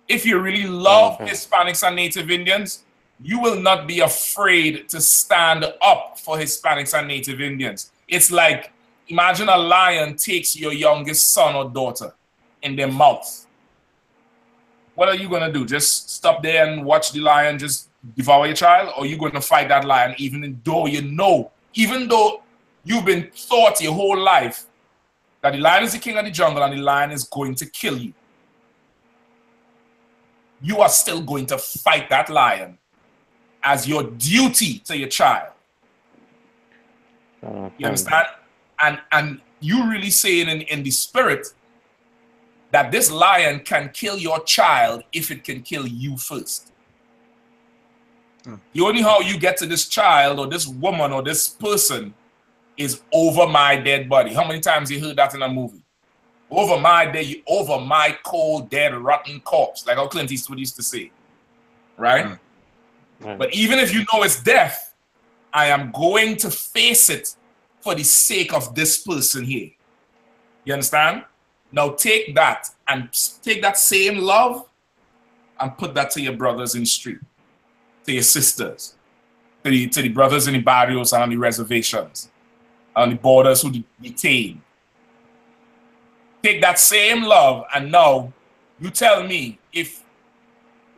If you really love Hispanics and Native Indians, you will not be afraid to stand up for Hispanics and Native Indians. It's like, imagine a lion takes your youngest son or daughter in their mouth. What are you going to do? Just stop there and watch the lion just devour your child? Or are you going to fight that lion even though even though you've been taught your whole life that the lion is the king of the jungle and the lion is going to kill you? You are still going to fight that lion as your duty to your child. You understand? And you really saying in the spirit that this lion can kill your child if it can kill you first. The only how you get to this child or this woman or this person is over my dead body. How many times you heard that in a movie? Over my cold, dead, rotten corpse, like how Clint Eastwood used to say, right? But even if you know it's death, I am going to face it for the sake of this person here. You understand? Now take that and take that same love and put that to your brothers in the street, to your sisters, to the brothers in the barrios and on the reservations, on the borders who detain. Take that same love and now you tell me if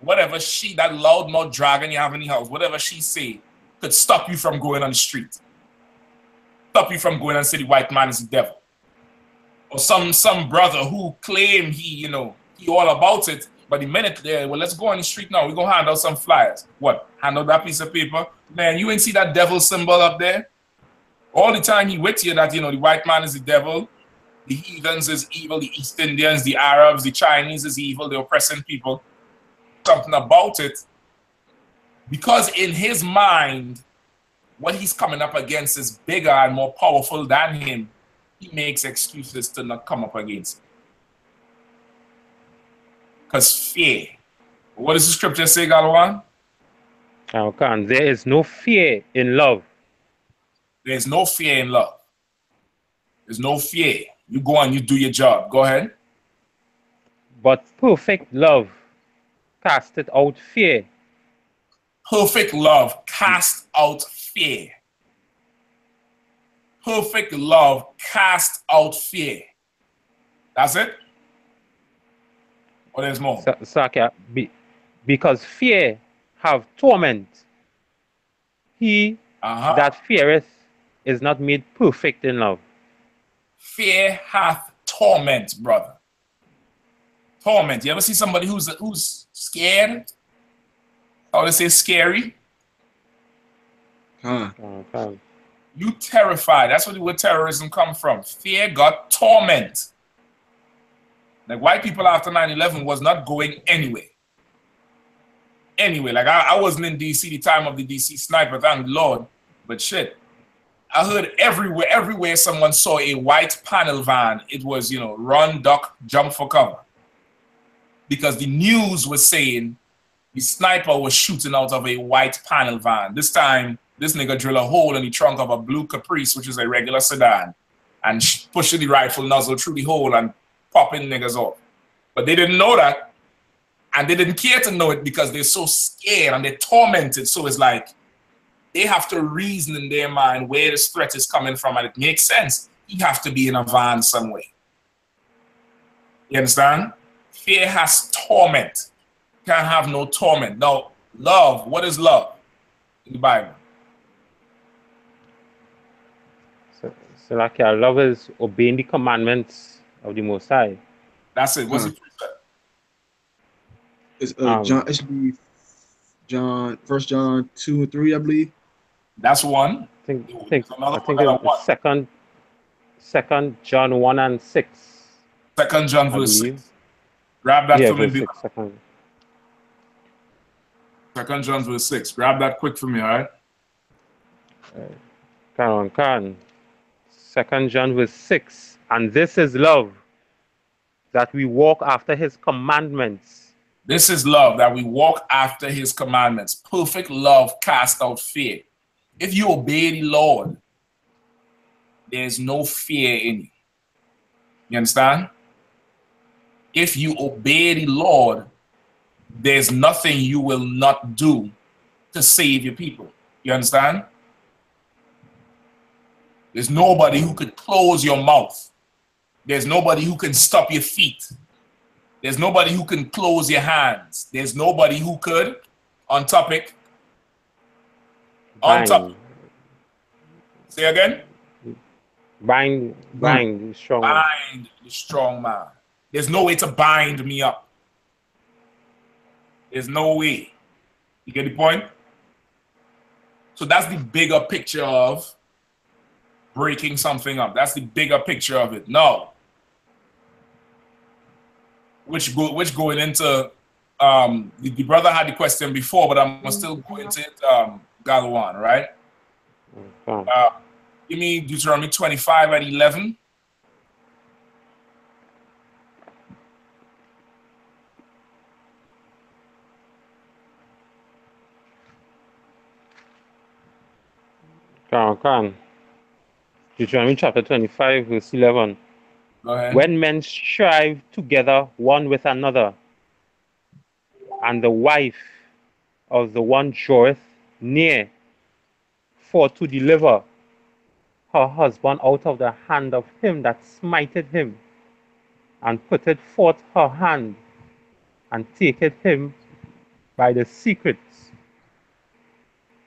whatever that loudmouth dragon you have in the house, whatever she say, could stop you from going on the street. Stop you from going and say the white man is the devil. Or some brother who claim he all about it, but the minute there, well, let's go on the street now. We're going to hand out some flyers. What? Hand out that piece of paper? Man, you ain't see that devil symbol up there? All the time he with you that, the white man is the devil, the heathens is evil, the East Indians, the Arabs, the Chinese is evil, the oppressing people. Something about it. Because in his mind, what he's coming up against is bigger and more powerful than him. He makes excuses to not come up against it. Because fear. What does the scripture say, Galwan? There is no fear in love. There's no fear in love. There's no fear. You go and you do your job. Go ahead. But perfect love casteth out fear. Perfect love cast out fear. Perfect love cast out fear. That's it? Or there's more? Because fear have torment. He that feareth is not made perfect in love. Fear hath torment, brother. Torment. You ever see somebody who's scared? How they say scary? You terrified. That's where the word terrorism come from. Fear got torment. Like white people after 9/11 was not going anywhere. Anyway, like I wasn't in DC the time of the DC sniper, thank the Lord. But shit, I heard everywhere someone saw a white panel van, it was, run, duck, jump for cover. Because the news was saying the sniper was shooting out of a white panel van. This time, this nigga drill a hole in the trunk of a blue Caprice, which is a regular sedan, and pushing the rifle nozzle through the hole and popping niggas off. But they didn't know that, and they didn't care to know it because they're so scared and they're tormented. So it's like they have to reason in their mind where this threat is coming from, and it makes sense. You have to be in a van somewhere. You understand? Fear has torment. Can't have no torment. Now, love, what is love in the Bible? So like love is obeying the commandments of the Most High. That's it. What's it? It's John. It should be John. 1 John 2 and 3, I believe. That's one. I think it's second John 1 and 6. 2 John verse 6. Grab that for me. 2 John verse 6. Grab that quick for me, all right? Can. 2 John verse 6. And this is love, that we walk after his commandments. This is love, that we walk after his commandments. Perfect love casts out fear. If you obey the Lord, there's no fear in you. You understand? If you obey the Lord, there's nothing you will not do to save your people. You understand? There's nobody who could close your mouth. There's nobody who can stop your feet. There's nobody who can close your hands. There's nobody who could, on topic. Say again? Bind the strong man. Bind the strong man. There's no way to bind me up. There's no way. You get the point? So that's the bigger picture of breaking something up. That's the bigger picture of it. No. Which going into the brother had the question before, but I'm still going to it, Galawan, right? Give me Deuteronomy 25 and 11. Deuteronomy chapter 25, verse 11. Go ahead. When men strive together one with another, and the wife of the one draweth near for to deliver her husband out of the hand of him that smiteth him, and putteth forth her hand, and taketh him by the secrets.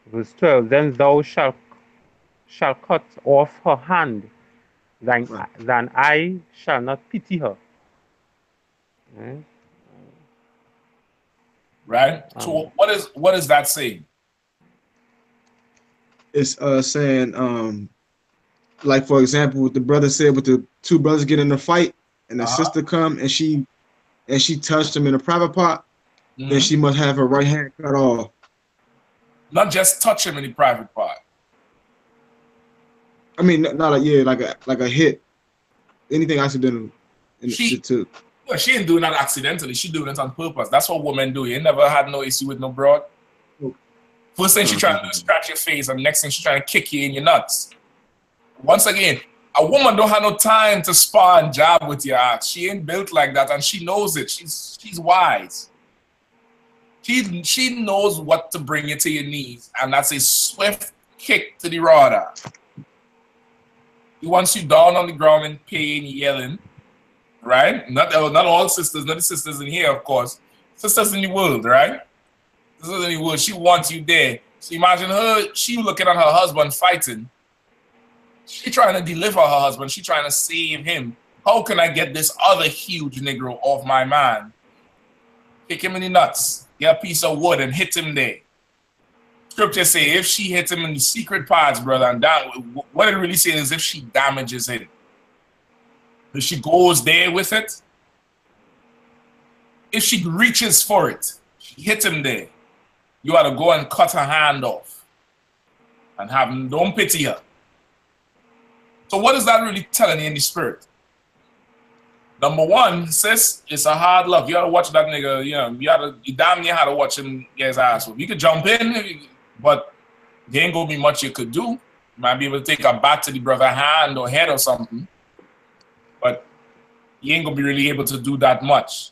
Verse 12, then thou shalt cut off her hand, then I shall not pity her. Right? So what is that saying? It's saying, like for example, what the brother said with the two brothers get in a fight and the sister come and she touched him in a private part, then she must have her right hand cut off. Not just touch him in the private part. I mean, not like a hit, anything accidental. She ain't doing that accidentally. She doing it on purpose. That's what women do. You never had no issue with no broad. First thing she trying to do is scratch your face, and the next thing she trying to kick you in your nuts. Once again, a woman don't have no time to spar and jab with your ass. She ain't built like that, and she knows it. She's wise. She knows what to bring you to your knees, and that's a swift kick to the rudder. He wants you down on the ground in pain, yelling, right? Not all sisters, not the sisters in here, of course. Sisters in the world, right? Sisters in the world, she wants you there. So imagine her, she looking at her husband fighting. She trying to deliver her husband. She trying to save him. How can I get this other huge Negro off my man? Kick him in the nuts. Get a piece of wood and hit him there. Scripture say if she hits him in the secret parts, brother, and that, what it really says is if she damages him. If she goes there with it, if she reaches for it, she hits him there, you ought to go and cut her hand off and have him, don't pity her. So what is that really telling you in the spirit? Number one, sis, it's a hard luck. You gotta watch that nigga, you damn near how to watch him get his ass whooped. You could jump in, but there ain't gonna be much you could do. You might be able to take a bat to the brother hand or head or something, but you ain't gonna be really able to do that much.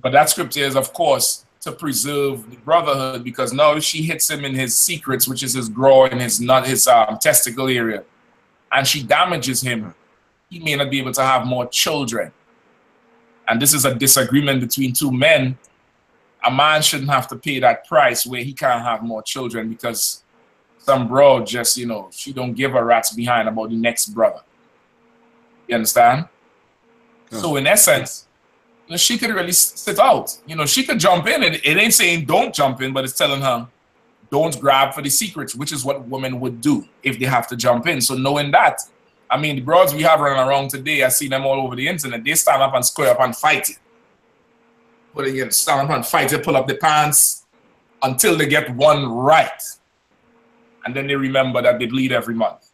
But that scripture is, of course, to preserve the brotherhood, because now if she hits him in his secrets, which is his groin and his testicle area, and she damages him, he may not be able to have more children. And this is a disagreement between two men. A man shouldn't have to pay that price where he can't have more children because some bro just, she don't give a rat's behind about the next brother. You understand? So in essence, she could really sit out. She could jump in. And it ain't saying don't jump in, but it's telling her don't grab for the secrets, which is what women would do if they have to jump in. So knowing that, I mean, the broads we have running around today, I see them all over the internet. They stand up and square up and fight it. But again, stand up and fight it, pull up the pants until they get one right. And then they remember that they bleed every month.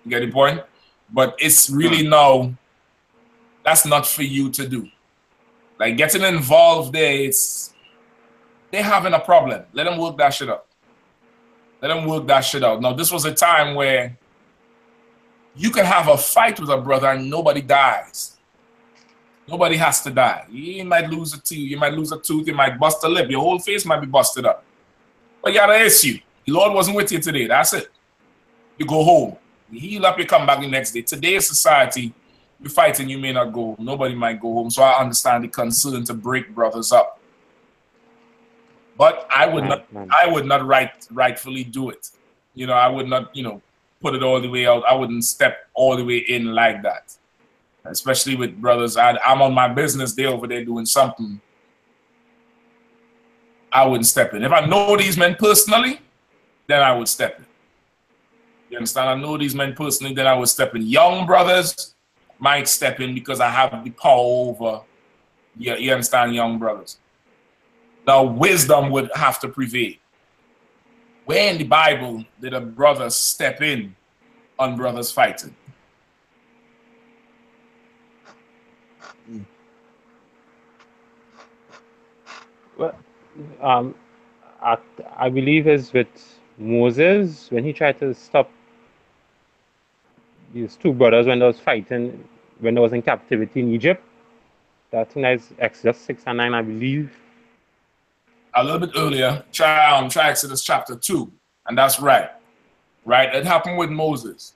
You get the point? But it's really now, that's not for you to do. Like getting involved there, they're having a problem. Let them work that shit out. Let them work that shit out. Now, this was a time where you can have a fight with a brother and nobody dies. Nobody has to die. You might lose a tooth, you might bust a lip, your whole face might be busted up. But you had an issue. The Lord wasn't with you today. That's it. You go home. You heal up, you come back the next day. Today's society, you're fighting, you may not go home. Nobody might go home. So I understand the concern to break brothers up. But I would not rightfully do it. You know, I would not, you know, put it all the way out. I wouldn't step all the way in like that. Especially with brothers. I'm on my business, they're over there doing something. I wouldn't step in. If I know these men personally, then I would step in. You understand? I know these men personally, then I would step in. Young brothers might step in because I have the power over, you understand, young brothers. Now, wisdom would have to prevail. Where in the Bible did a brother step in on brothers fighting? Well, I believe is with Moses when he tried to stop these two brothers when they was fighting, when they was in captivity in Egypt. That thing is Exodus 6 and 9, I believe. A little bit earlier, try Exodus chapter 2, and that's right. Right? It happened with Moses.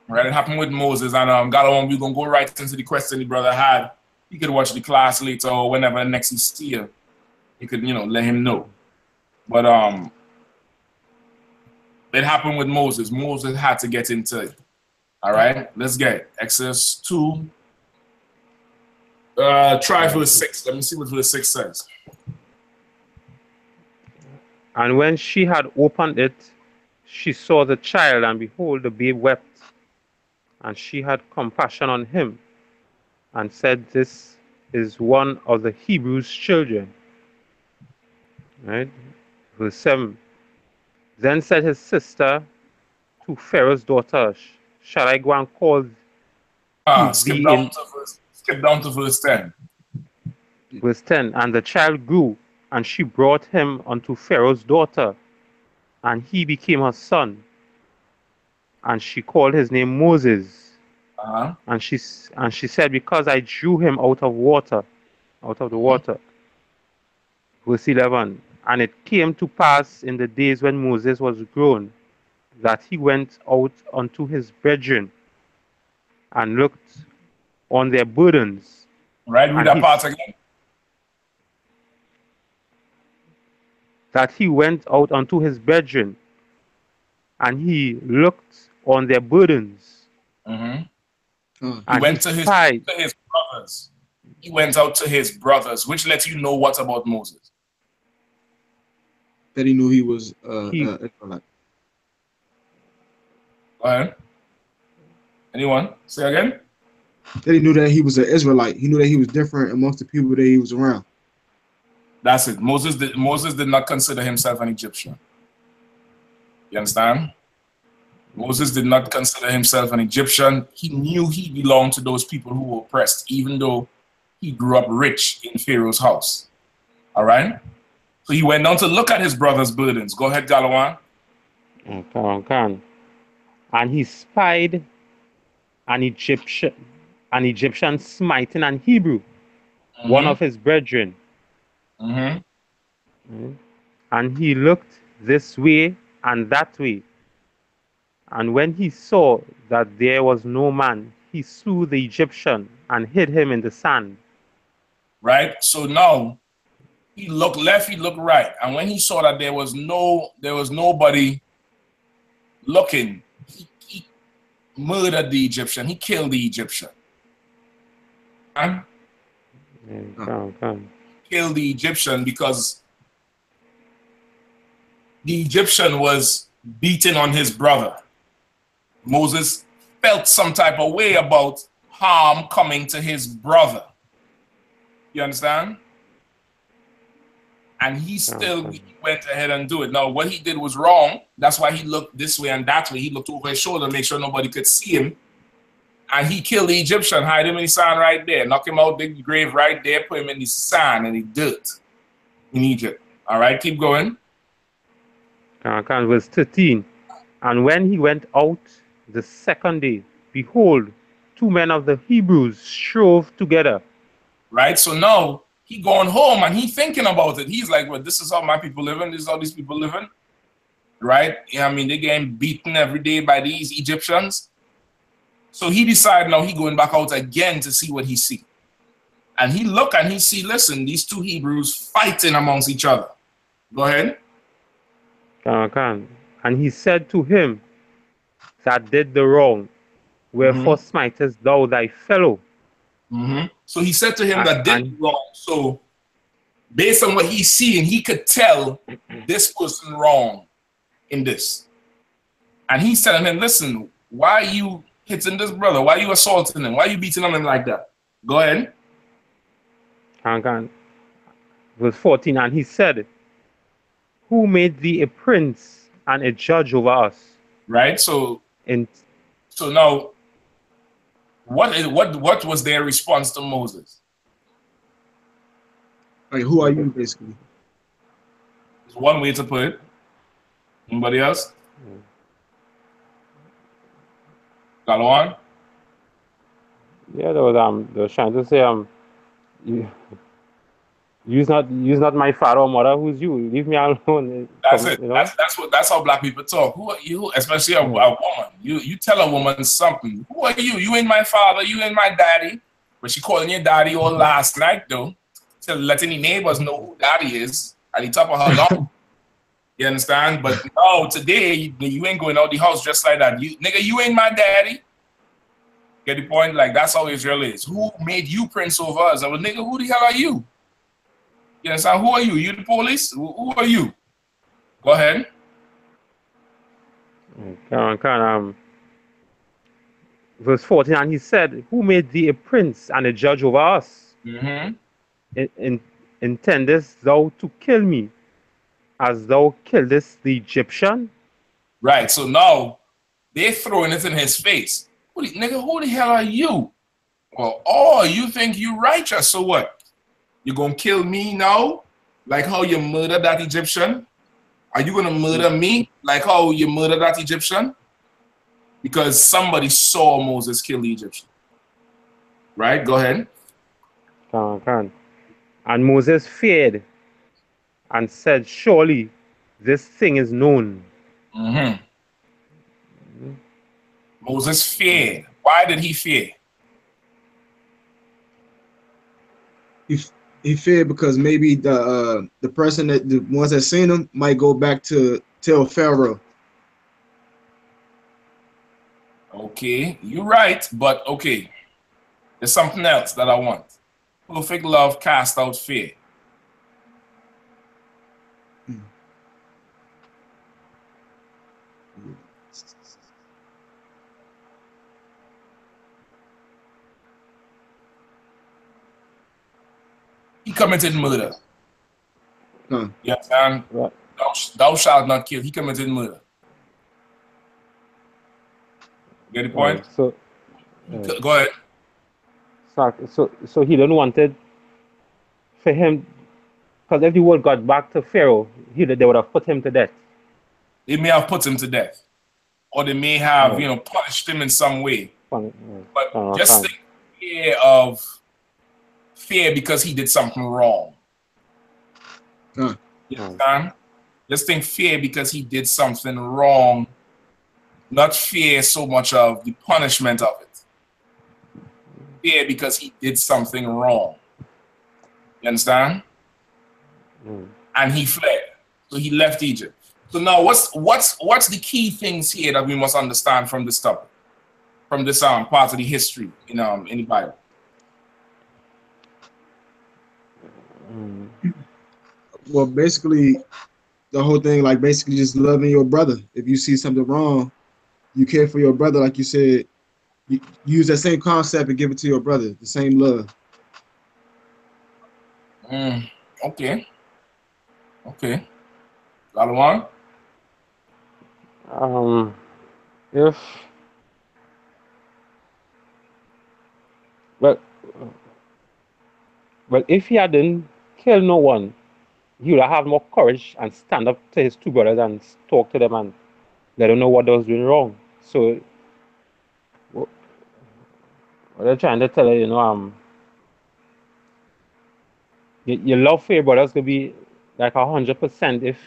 Right? It happened with Moses, and God, we're going to go right into the question the brother had. You could watch the class later or whenever next you see him. You could, you know, let him know. But it happened with Moses. Moses had to get into it. All right? Let's get it. Exodus 2. Try verse 6. Let me see what verse 6 says. And when she had opened it, she saw the child, and behold, the babe wept. And she had compassion on him, and said, This is one of the Hebrews' children. Right? Verse 7. Then said his sister to Pharaoh's daughter, Shall I go and call Skip down to verse 10. Verse 10. And the child grew, and she brought him unto Pharaoh's daughter, and he became her son. And she called his name Moses. And she said, Because I drew him out of the water. Verse 11. And it came to pass in the days when Moses was grown, that he went out unto his brethren, and looked on their burdens. Right, read that part again. That he went out unto his brethren, and he looked on their burdens. Mm-hmm. And he went to his brothers. He went out to his brothers, which lets you know what about Moses? That he knew he was Israelite. Go ahead. Anyone? Say again? That he knew that he was an Israelite. He knew that he was different amongst the people that he was around. That's it. Moses did not consider himself an Egyptian. You understand? Moses did not consider himself an Egyptian. He knew he belonged to those people who were oppressed, even though he grew up rich in Pharaoh's house. All right? So he went down to look at his brother's burdens. Go ahead, Galawan. And he spied an Egyptian smiting an Hebrew, one of his brethren. And he looked this way and that way. And when he saw that there was no man, he slew the Egyptian and hid him in the sand. Right? So now he looked left, he looked right. And when he saw that there was nobody looking, he murdered the Egyptian. He killed the Egyptian. Killed the Egyptian because the Egyptian was beating on his brother. Moses felt some type of way about harm coming to his brother. You understand? And he still went ahead and do it. Now, what he did was wrong. That's why he looked this way and that way. He looked over his shoulder to make sure nobody could see him. And he killed the Egyptian, hide him in the sand right there, knock him out, dig the grave right there, put him in the sand and the dirt in Egypt. All right, keep going. Verse 13. And when he went out the second day, behold, two men of the Hebrews strove together. Right, so now he going home and he thinking about it. He's like, well, this is how my people living. This is how these people living, right? Yeah, I mean, they getting beaten every day by these Egyptians. So he decided now he going back out again to see what he see. And he look and he see, listen, these two Hebrews fighting amongst each other. Go ahead. And he said to him that did the wrong, wherefore smitest thou thy fellow? So he said to him that did wrong. So based on what he's seeing, he could tell this person wrong in this. And he's telling him, listen, why are you hitting this brother? Why are you assaulting him? Why are you beating on him like that? Go ahead. Verse 14, and he said, who made thee a prince and a judge over us? Right. So now, what was their response to Moses? Like, who are you, basically? It's one way to put it. Anybody else? Got on? Yeah, they was trying to say you's not my father or mother. Who's you? Leave me alone. That's it. You know? That's how black people talk. Who are you? Especially a woman. You tell a woman something. Who are you? You ain't my father. You ain't my daddy. But she calling you daddy all last night though, to let any neighbors know who daddy is at the top of her lungs. You understand? But no, today you ain't going out the house just like that. Nigga, you ain't my daddy. Get the point? Like that's how Israel is. Who made you prince over us? I was nigga, who the hell are you? You understand? Who are you? You the police? Who are you? Go ahead. Verse 14, and he said, who made thee a prince and a judge over us? Intendest thou to kill me as thou killedest the Egyptian? Right. So now they're throwing it in his face. Nigga, who the hell are you? Well, oh, you think you righteous, so what? You gonna kill me now? Like how you murdered that Egyptian? Are you gonna murder me like how you murdered that Egyptian? Because somebody saw Moses kill the Egyptian. Right? Go ahead. And Moses feared and said, surely this thing is known. Moses feared. Why did he fear? He feared because maybe the person the ones that seen him might go back to tell Pharaoh. Okay, you're right, but okay. There's something else that I want. Perfect love cast out fear. He committed murder. You understand? Thou shalt not kill. He committed murder. Get the point? Go ahead. So he didn't wanted for him, because if the word got back to Pharaoh, they would have put him to death. They may have put him to death, or they may have, punished him in some way. But just think fear because he did something wrong. You understand? Just think fear because he did something wrong, not fear so much of the punishment of it. Fear because he did something wrong. You understand? And he fled. So he left Egypt. So now what's the key things here that we must understand from this topic? From this part of the history in the Bible? Well, basically, the whole thing, like basically just loving your brother. If you see something wrong, you care for your brother, like you said. You use that same concept and give it to your brother, the same love. Okay. Shalom. If he hadn't killed no one, he would have more courage and stand up to his two brothers and talk to them and let them know what they was doing wrong. So what they're trying to tell you, your love for your brothers could be like 100% if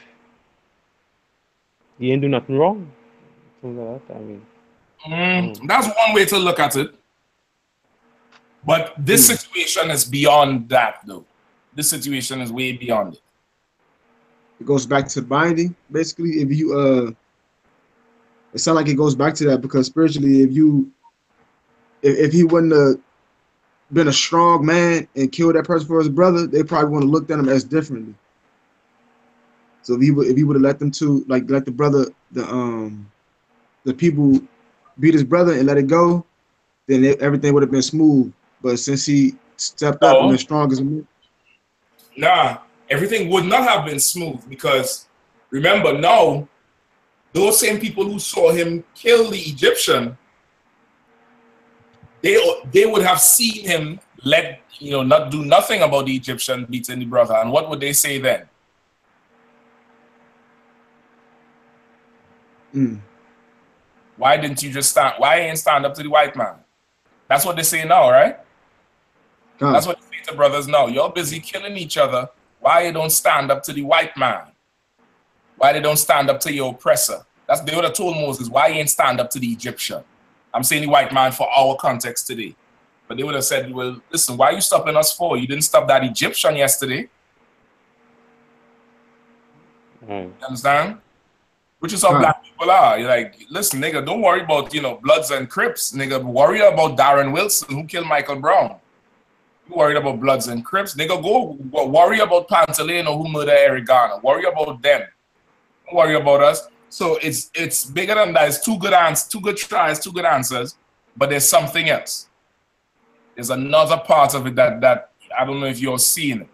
you ain't do nothing wrong. Something like that. I mean, That's one way to look at it. But this situation is beyond that, though. This situation is way beyond it. It goes back to binding, basically. If you it sounds like it goes back to that because spiritually, if he wouldn't have been a strong man and killed that person for his brother, they probably want to look at him as differently. So if he would have let them to let the brother the people beat his brother and let it go, then everything would have been smooth. But since he stepped up and been strong as a man, nah, everything would not have been smooth because remember now, those same people who saw him kill the Egyptian, they would have seen him not do nothing about the Egyptian beating the brother. And what would they say then? Why didn't you just stand? Why ain't stand up to the white man? That's what they say now, right? That's what they say to brothers now. You're busy killing each other. Why you don't stand up to the white man? Why they don't stand up to your oppressor? They would have told Moses, why you ain't stand up to the Egyptian? I'm saying the white man for our context today. But they would have said, well, listen, why are you stopping us for? You didn't stop that Egyptian yesterday. You understand? Which is how black people are. You're like, listen, nigga, don't worry about, Bloods and Crips. Nigga, worry about Darren Wilson who killed Michael Brown. You worried about Bloods and Crips. Nigga, go worry about Pantaleno who murdered Eric Garner. Worry about them. Don't worry about us. So it's bigger than that. It's two good tries, two good answers, but there's something else. There's another part of it that I don't know if you're seeing it.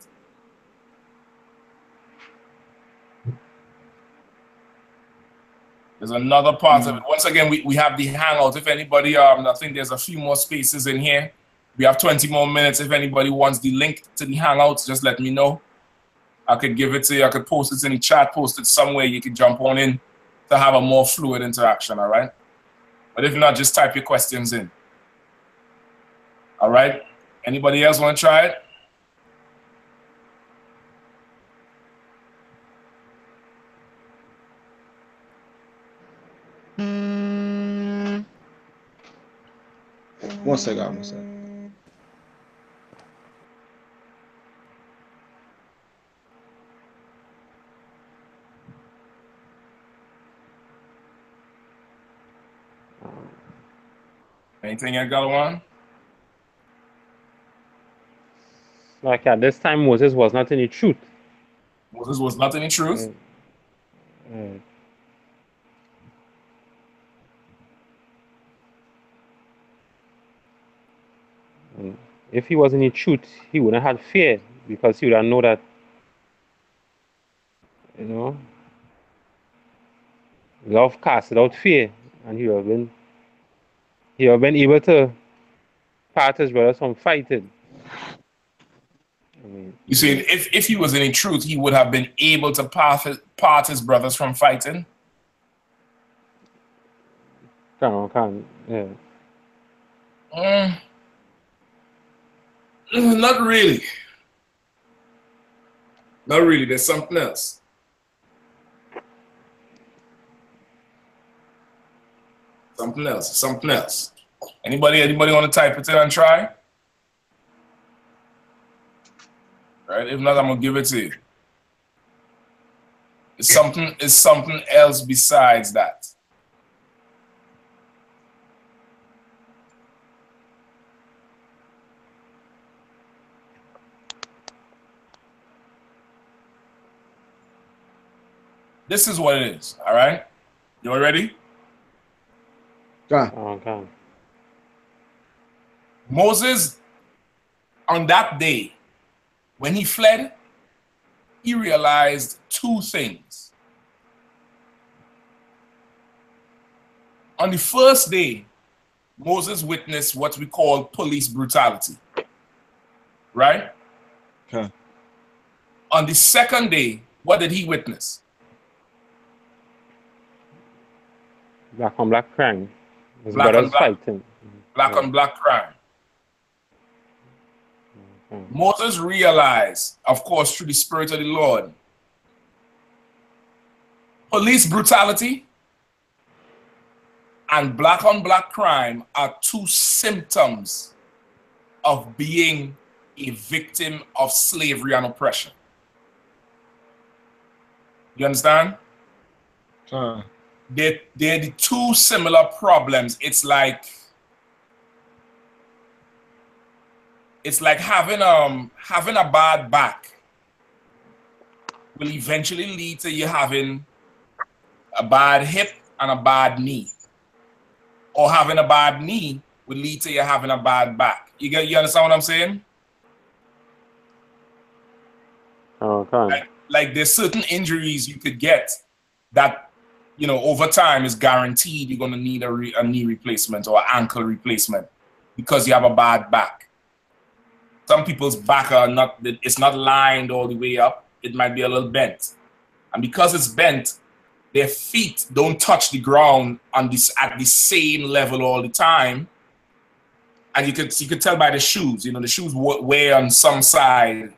There's another part of it. Once again, we have the hangout. If anybody, I think there's a few more spaces in here. We have 20 more minutes. If anybody wants the link to the hangouts, just let me know. I could give it to you. I could post it in the chat, post it somewhere. You can jump on in to have a more fluid interaction, all right? But if not, just type your questions in. All right? Anybody else want to try it? One second. Anything you got on? like at this time, Moses was not in the truth. Moses was not in the truth? If he was in the truth, he wouldn't have had fear because he would have known that, love casts out fear, and he would have been able to part his brothers from fighting. You see, if he was in the truth, he would have been able to part his brothers from fighting? Yeah. Not really. Not really. There's something else. Something else. Anybody want to type it in and try? Right? If not, I'm gonna give it to you. It's something else besides that. This is what it is, all right? You all ready? Okay. Moses, on that day, when he fled, he realized two things. On the first day, Moses witnessed what we call police brutality, right? Okay. On the second day, what did he witness? Black on black crime. Black on black. Fighting. Black on black crime. Moses realized, of course, through the Spirit of the Lord, police brutality and black on black crime are two symptoms of being a victim of slavery and oppression. You understand? They're the two similar problems. It's like having a bad back will eventually lead to you having a bad hip and a bad knee, or having a bad knee will lead to you having a bad back. You understand what I'm saying? Okay. Like there's certain injuries you could get that, you know, over time is guaranteed you're going to need a knee replacement or ankle replacement because you have a bad back. Some people's back are not, it's not lined all the way up. It might be a little bent. And because it's bent, their feet don't touch the ground at the same level all the time. And you could tell by the shoes, you know, the shoes wear on some side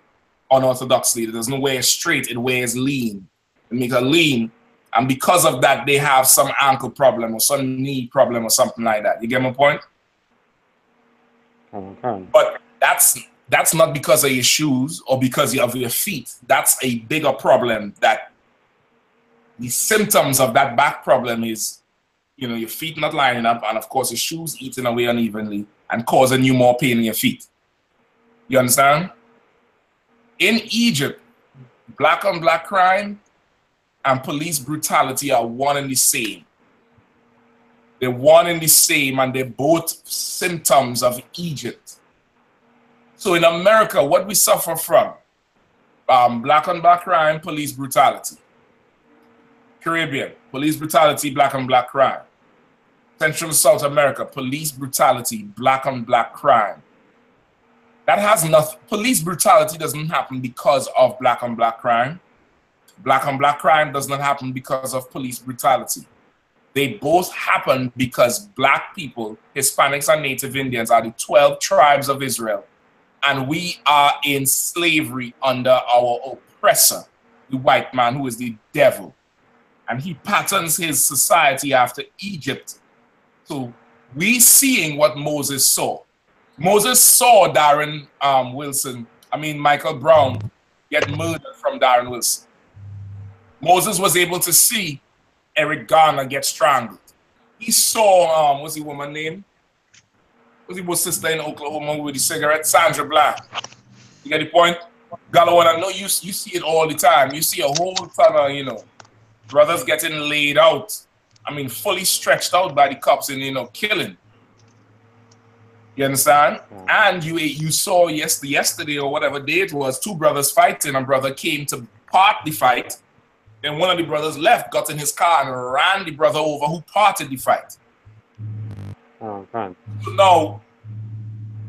unorthodoxly. There's no wear straight, it wears lean. It makes it lean. And because of that, they have some ankle problem or some knee problem or something like that. You get my point? Okay. But that's not because of your shoes or because of your feet. That's a bigger problem. That the symptoms of that back problem is, you know, your feet not lining up, and of course your shoes eating away unevenly and causing you more pain in your feet. You understand? In Egypt, black on black crime and police brutality are one and the same. They're one and the same, and they're both symptoms of Egypt. So in America, what we suffer from, black on black crime, police brutality. Caribbean, police brutality, black on black crime. Central and South America, police brutality, black on black crime. That has nothing, police brutality doesn't happen because of black on black crime. Black on black crime does not happen because of police brutality. They both happen because black people, Hispanics and Native Indians are the 12 tribes of Israel. And we are in slavery under our oppressor, the white man who is the devil. And he patterns his society after Egypt. So we seeing what Moses saw. Moses saw Michael Brown get murdered from Darren Wilson. Moses was able to see Eric Garner get strangled. He saw, what's the woman name? What's the sister in Oklahoma with the cigarette? Sandra Bland. You get the point? Galawan, I know you see it all the time. You see a whole ton of, you know, brothers getting laid out. I mean, fully stretched out by the cops and, you know, killing. You understand? And you saw yesterday or whatever day it was, two brothers fighting. A brother came to part the fight. Then one of the brothers left, got in his car and ran the brother over who parted the fight. Okay. So now,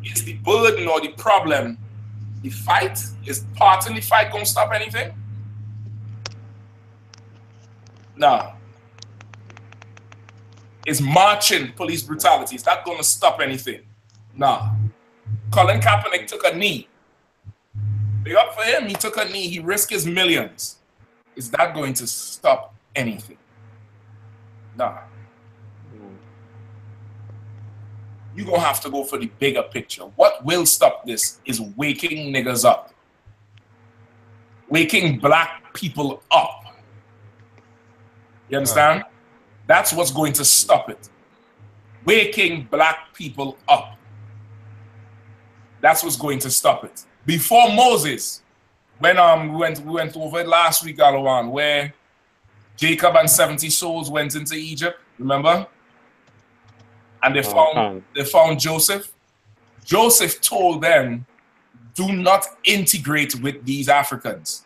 is the burden or the problem the fight? Is parting the fight going to stop anything? No. Is marching police brutality, is that going to stop anything? No. Colin Kaepernick took a knee. Big up for him, he took a knee, he risked his millions. Is that going to stop anything? No. You're going to have to go for the bigger picture. What will stop this is waking niggas up. Waking black people up. You understand? That's what's going to stop it. Waking black people up. That's what's going to stop it. Before Moses, when we went over it last week, Alawan, where Jacob and 70 souls went into Egypt, remember? And they found Joseph. Joseph told them, do not integrate with these Africans.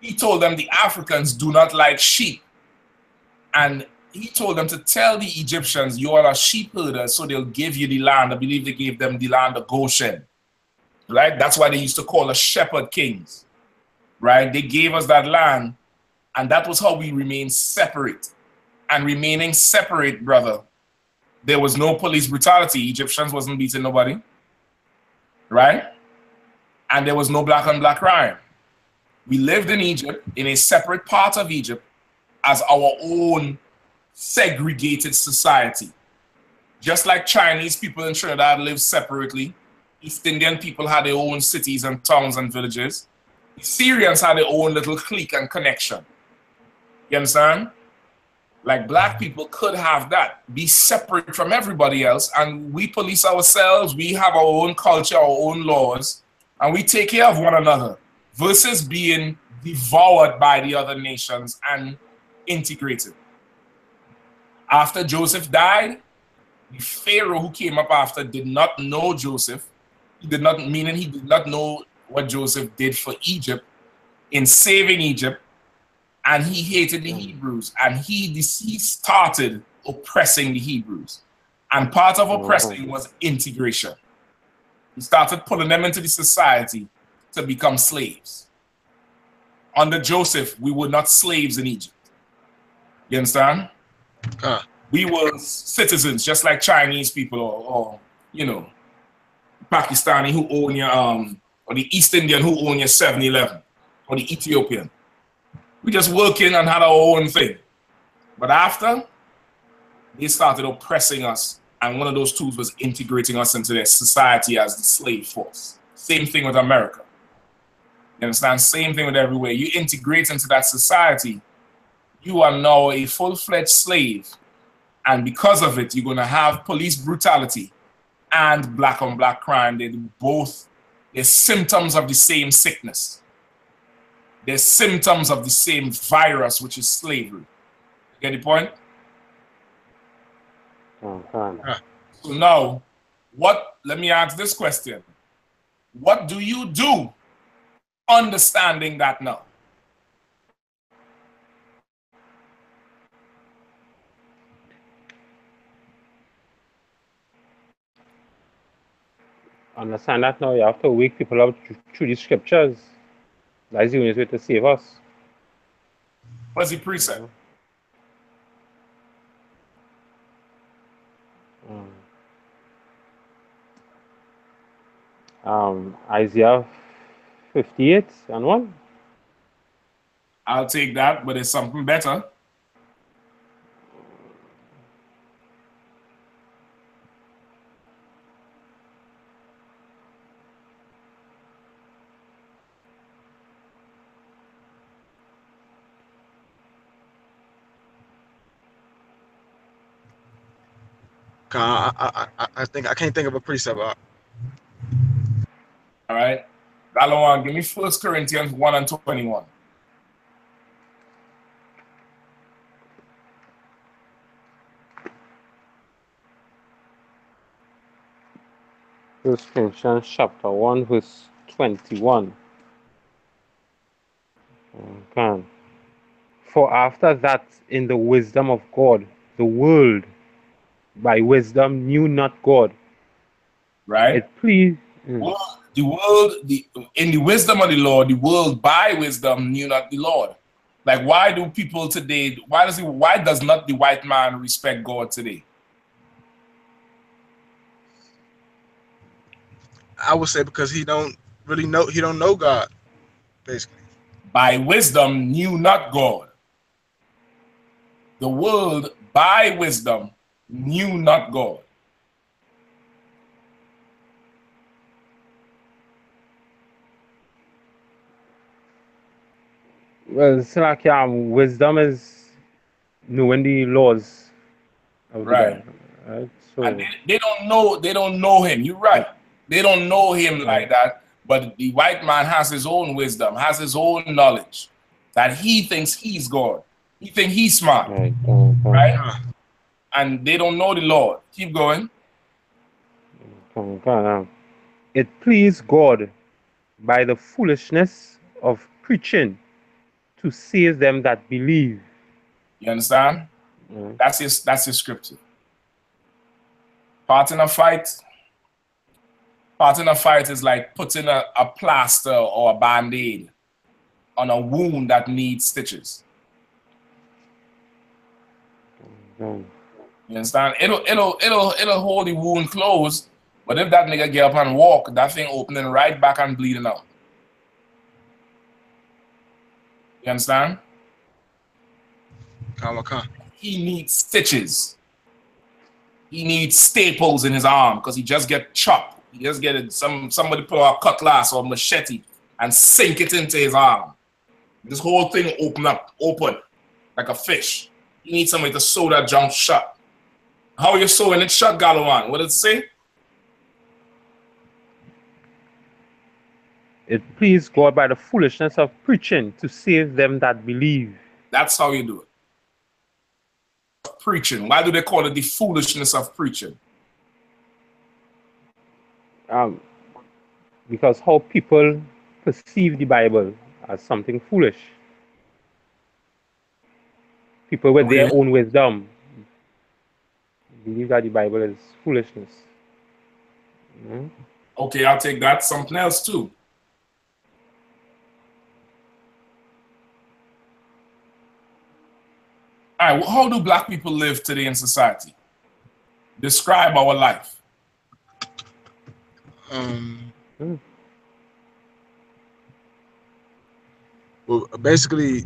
He told them the Africans do not like sheep. And he told them to tell the Egyptians, you all are sheep herders, so they'll give you the land. I believe they gave them the land of Goshen. Right? That's why they used to call us shepherd kings. Right? They gave us that land, and that was how we remained separate. And remaining separate, brother, there was no police brutality. Egyptians wasn't beating nobody. Right? and there was no black on black crime. We lived in Egypt, in a separate part of Egypt, as our own segregated society. Just like Chinese people in Trinidad live separately, East Indian people had their own cities and towns and villages. The Syrians had their own little clique and connection. You understand? Like black people could have that, be separate from everybody else, and we police ourselves, we have our own culture, our own laws, and we take care of one another, versus being devoured by the other nations and integrated. After Joseph died, the Pharaoh who came up after did not know Joseph. He did not, meaning he did not know what Joseph did for Egypt in saving Egypt, and he hated the Hebrews, and he started oppressing the Hebrews. And part of oppressing was integration. He started pulling them into the society to become slaves. Under Joseph, we were not slaves in Egypt. You understand? We were citizens, just like Chinese people or you know, Pakistani who own your or the East Indian who own your 7-Eleven, or the Ethiopian. We just working and had our own thing. But after, they started oppressing us, and one of those tools was integrating us into their society as the slave force. Same thing with America. You understand? Same thing with everywhere. You integrate into that society, you are now a full-fledged slave. And because of it, you're going to have police brutality and black on black crime. They're symptoms of the same sickness. They're symptoms of the same virus, which is slavery. You get the point? So now, let me ask this question. What do you do understanding that now? Understand that now, you have to wake people up through the scriptures. That's the only way to save us. What's the precept? Isaiah 58 and 1. I'll take that, but it's something better. I think I can't think of a precept. All right. Galawan, give me 1 Corinthians 1 and 21. First Corinthians chapter 1, verse 21. Okay. For after that, in the wisdom of God, the world by wisdom knew not God. Right? It pleased. Well, in the wisdom of the Lord, the world by wisdom knew not the Lord. Like, why do people today, why does not the white man respect God today? I would say because he don't know God, basically. By wisdom knew not God. The world by wisdom knew not God. Well, it's like wisdom is knowing the laws of Right. God. Right? So And they don't know him. You're right. They don't know him like that. But the white man has his own wisdom, has his own knowledge, that he thinks he's God. He thinks he's smart. Right? And they don't know the Lord. Keep going. It pleased God by the foolishness of preaching to save them that believe. You understand? That's his scripture. Part in a fight is like putting a plaster or a band-aid on a wound that needs stitches. You understand? It'll hold the wound closed, But if that nigga get up and walk, that thing opening right back and bleeding out. You understand? He needs stitches. He needs staples in his arm because he just get chopped. He just get somebody pull out a cutlass or machete and sink it into his arm. This whole thing open like a fish. You need somebody to sew that junk shut. How are you sewing it shut, Galawan? What does it say? It pleased God by the foolishness of preaching to save them that believe. That's how you do it. Preaching. Why do they call it the foolishness of preaching? Because how people perceive the Bible as something foolish. People with their own wisdom believe that the Bible is foolishness. Okay, I'll take that. Something else too. All right, how do black people live today in society? Describe our life. Well, basically,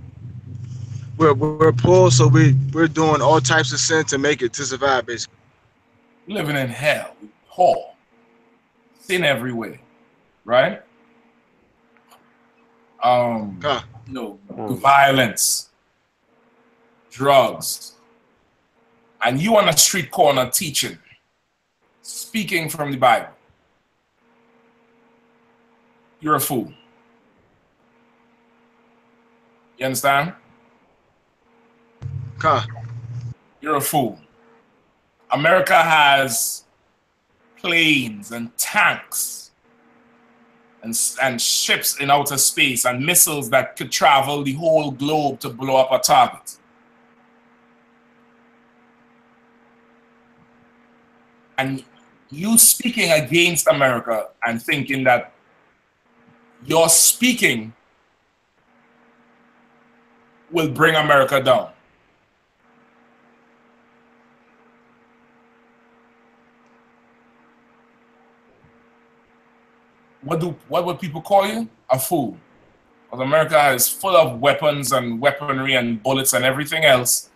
we're poor, so we're doing all types of sin to make it to survive. Basically, Living in hell, poor, sin everywhere, right? Violence, drugs, and you on a street corner teaching, speaking from the Bible. You're a fool. You understand? You're a fool. America has planes and tanks and ships in outer space and missiles that could travel the whole globe to blow up a target. And you speaking against America and thinking that your speaking will bring America down. What would people call you? A fool. Because America is full of weapons and weaponry and bullets and everything else.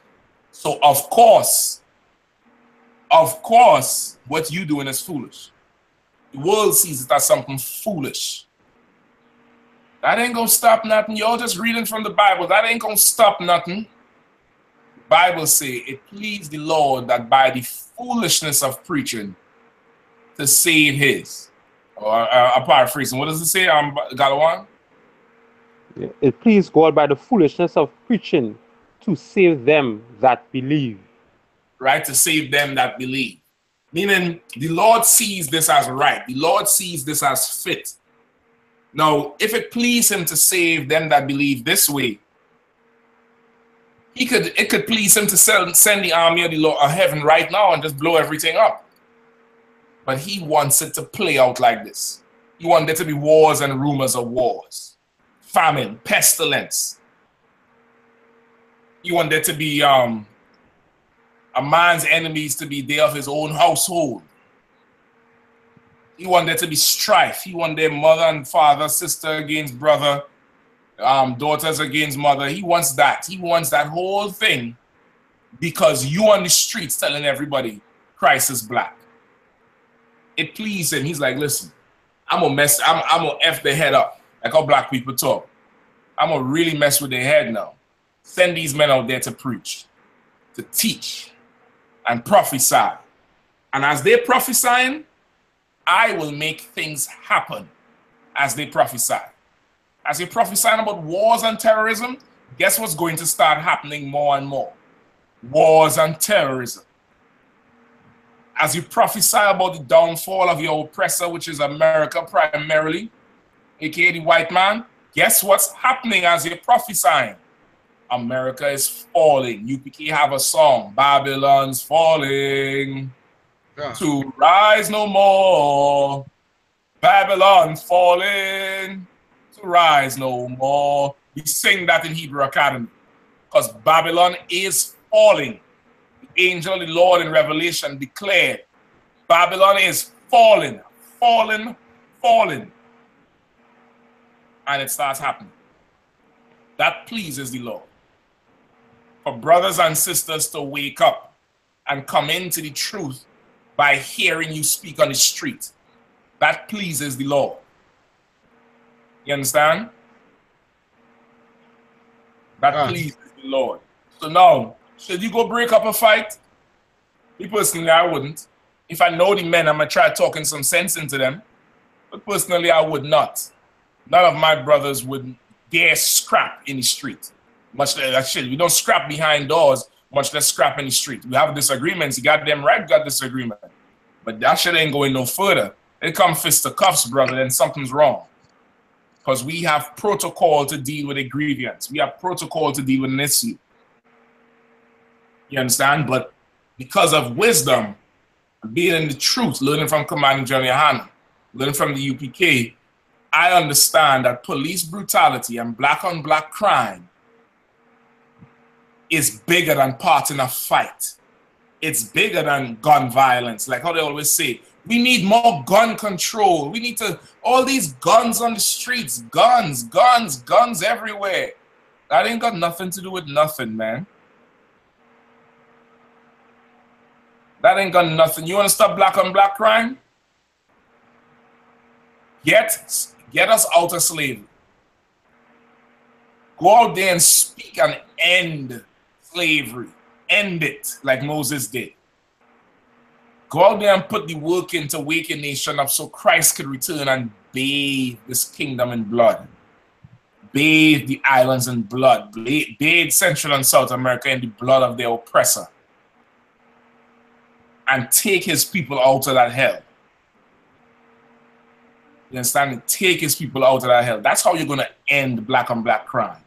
So of course, what you doing is foolish. The world sees it as something foolish. That ain't gonna stop nothing. You're just reading from the Bible. That ain't gonna stop nothing. The Bible say it pleased the Lord that by the foolishness of preaching to save his. Or a paraphrasing. What does it say? Galawan? It pleased God by the foolishness of preaching to save them that believe. Right? To save them that believe. Meaning the Lord sees this as right. The Lord sees this as fit. Now, if it pleased him to save them that believe this way, it could please him to send the army of the Lord of heaven right now and just blow everything up. But he wants it to play out like this. He wants there to be wars and rumors of wars, famine, pestilence. He wants there to be a man's enemies to be there of his own household. He wants there to be strife. He wants their mother and father, sister against brother, daughters against mother. He wants that. He wants that whole thing because you on the streets telling everybody Christ is black. It pleased him. He's like, listen, I'm gonna F their head up, like how black people talk. I'm gonna really mess with their head now. Send these men out there to preach, to teach, and prophesy. And as they're prophesying, I will make things happen as they prophesy. As you're prophesying about wars and terrorism, guess what's going to start happening more and more? Wars and terrorism. As you prophesy about the downfall of your oppressor, which is America primarily, aka the white man, guess what's happening as you're prophesying? America is falling. UPK have a song, Babylon's falling, to rise no more. Babylon's falling, to rise no more. We sing that in Hebrew Academy because Babylon is falling. The angel of the Lord in Revelation declared, Babylon is falling, falling, falling. And it starts happening. That pleases the Lord. For brothers and sisters to wake up and come into the truth by hearing you speak on the street. That pleases the Lord. You understand? That pleases the Lord. So now, should you go break up a fight? Me personally, I wouldn't. If I know the men, I'm going to try talking some sense into them. But personally, I would not. None of my brothers would dare scrap in the street. Much less, shit, we don't scrap behind doors, much less scrap in the street. We have disagreements. You got them right, got disagreement. But that shit ain't going no further. It come fist to cuffs, brother, then something's wrong. Because we have protocol to deal with a grievance. We have protocol to deal with an issue. You understand? But because of wisdom, being in the truth, learning from Commanding GEN.YAHANNA, learning from the U.P.K, I understand that police brutality and black on black crime is bigger than parting a fight. It's bigger than gun violence. Like how they always say, we need more gun control. We need to, all these guns on the streets, guns, guns, guns everywhere. That ain't got nothing to do with nothing, man. That ain't got nothing. You want to stop black on black crime? Get us out of slavery. Go out there and speak and end slavery. End it like Moses did. Go out there and put the work in to wake a nation up so Christ could return and bathe this kingdom in blood. Bathe the islands in blood. Bathe Central and South America in the blood of their oppressor. And take his people out of that hell. You understand? Take his people out of that hell. That's how you're going to end black on black crime.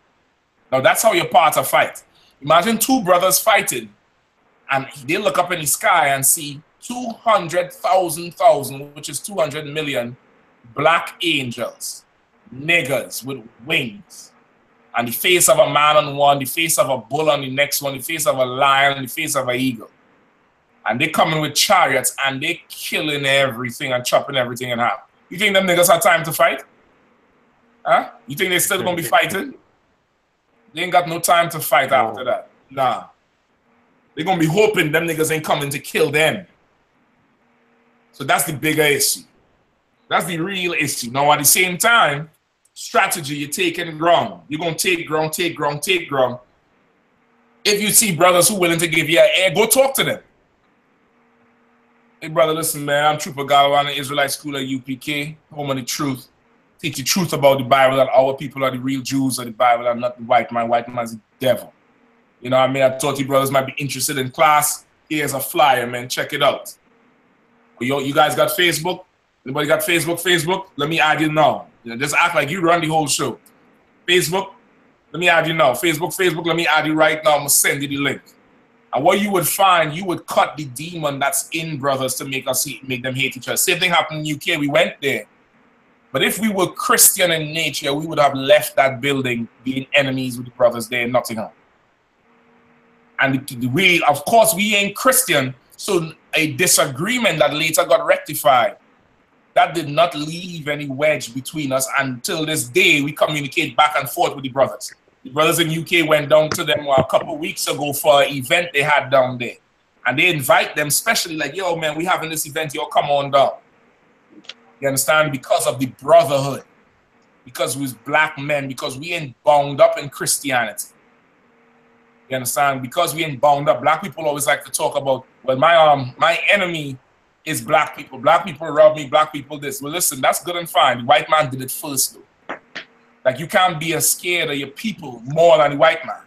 Now, that's how you're part of fight. Imagine two brothers fighting, and they look up in the sky and see 200,000, which is 200 million, black angels, niggers with wings, and the face of a man on one, the face of a bull on the next one, the face of a lion, and the face of an eagle. And they coming with chariots, and they killing everything and chopping everything in half. You think them niggas have time to fight? Huh? You think they still gonna be fighting? They ain't got no time to fight after that. Nah. They're gonna be hoping them niggas ain't coming to kill them. So that's the bigger issue. That's the real issue. Now at the same time, strategy, you're taking ground. You're gonna take ground, take ground, take ground. If you see brothers who willing to give you an air, go talk to them. Hey brother, listen man, I'm Trooper GEN.YAHANNA, Israelite School at U.P.K, home of the truth. Teach the truth about the Bible, that our people are the real Jews of the Bible and not the white man. White man's the devil. You know what I mean? I thought you brothers might be interested in class. Here's a flyer, man. Check it out. You guys got Facebook? Anybody got Facebook? Facebook? Let me add you now. You know, just act like you run the whole show. Facebook? Let me add you now. Facebook, let me add you right now. I'm going to send you the link. And what you would find, you would cut the demon that's in brothers to make them hate each other. Same thing happened in UK. We went there. But if we were Christian in nature, we would have left that building being enemies with the brothers there in Nottingham. And we, of course, we ain't Christian. So a disagreement that later got rectified, that did not leave any wedge between us. Until this day, we communicate back and forth with the brothers. The brothers in UK went down to them a couple of weeks ago for an event they had down there. And they invite them, especially like, yo, man, we having this event, yo, come on down. You understand? Because of the brotherhood. Because we was black men. Because we ain't bound up in Christianity. You understand? Because we ain't bound up. Black people always like to talk about, well, my enemy is black people. Black people rob me, black people this. Well, listen, that's good and fine. The white man did it first, though. Like, you can't be as scared of your people more than the white man.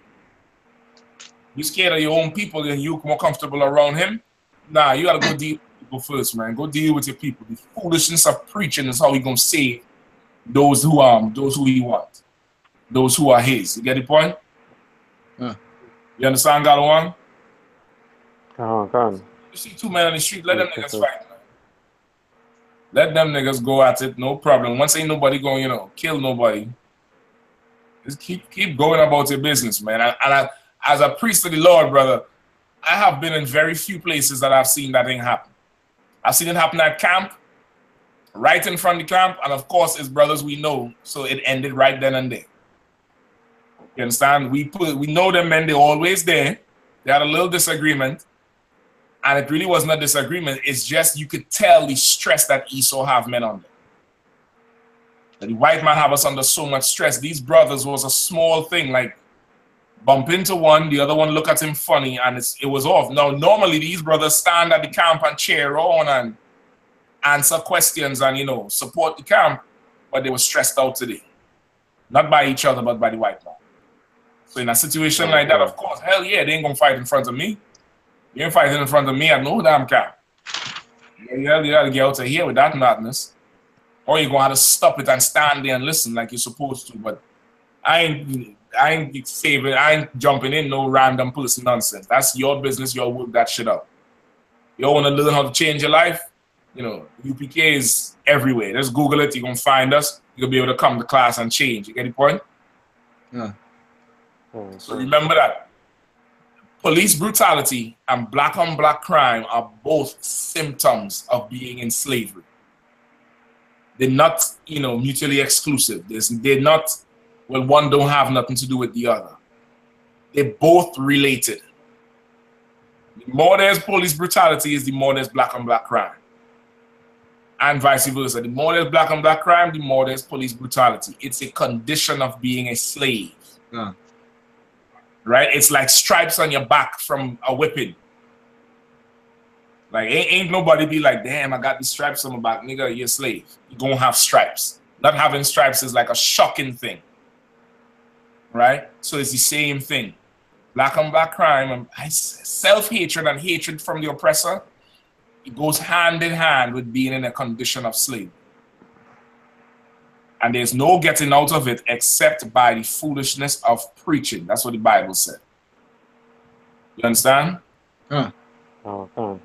You scared of your own people and you're more comfortable around him? Nah, you gotta go deal with people first, man. Go deal with your people. The foolishness of preaching is how he gonna save those who he wants. Those who are his. You get the point? You understand, Galawan? Come. You see two men on the street, let them niggas fight, man. Let them niggas go at it, no problem. Once ain't nobody going, kill nobody. Just keep going about your business, man. And as a priest of the Lord, brother, I have been in very few places that I've seen that thing happen. I've seen it happen at camp. right in front of the camp, and of course, his brothers we know, so it ended right then and there. You understand? We know them men, they're always there. They had a little disagreement, and it really wasn't a disagreement. It's just you could tell the stress that Esau have men under. And the white man have us under so much stress. These brothers was a small thing, like bump into one, the other one look at him funny, and it was off. Now, normally these brothers stand at the camp and cheer on and answer questions and, you know, support the camp, but they were stressed out today. Not by each other, but by the white man. So in a situation like that, of course, hell yeah, they ain't gonna fight in front of me. You ain't fighting in front of me at no damn camp. You gotta get out of here with that madness. Or you're gonna have to stop it and stand there and listen like you're supposed to. But I ain't jumping in no random person nonsense. That's your business, you'll work that shit up. You wanna learn how to change your life? You know, UPK is everywhere. Just Google it, you're gonna find us, you'll be able to come to class and change. You get the point? Yeah. So remember that police brutality and black on black crime are both symptoms of being in slavery. They're not, you know, mutually exclusive. They're not, well, one don't have nothing to do with the other. They're both related. The more there's police brutality is the more there's black on black crime. And vice versa. The more there's black on black crime, the more there's police brutality. It's a condition of being a slave. Yeah. Right? It's like stripes on your back from a whipping. Like, ain't nobody be like, damn, I got these stripes on my back. Nigga, you're a slave. You're going to have stripes. Not having stripes is like a shocking thing. Right? So it's the same thing. Black on black crime and self-hatred and hatred from the oppressor, it goes hand in hand with being in a condition of slavery. And there's no getting out of it except by the foolishness of preaching. That's what the Bible said. You understand? Huh. Okay.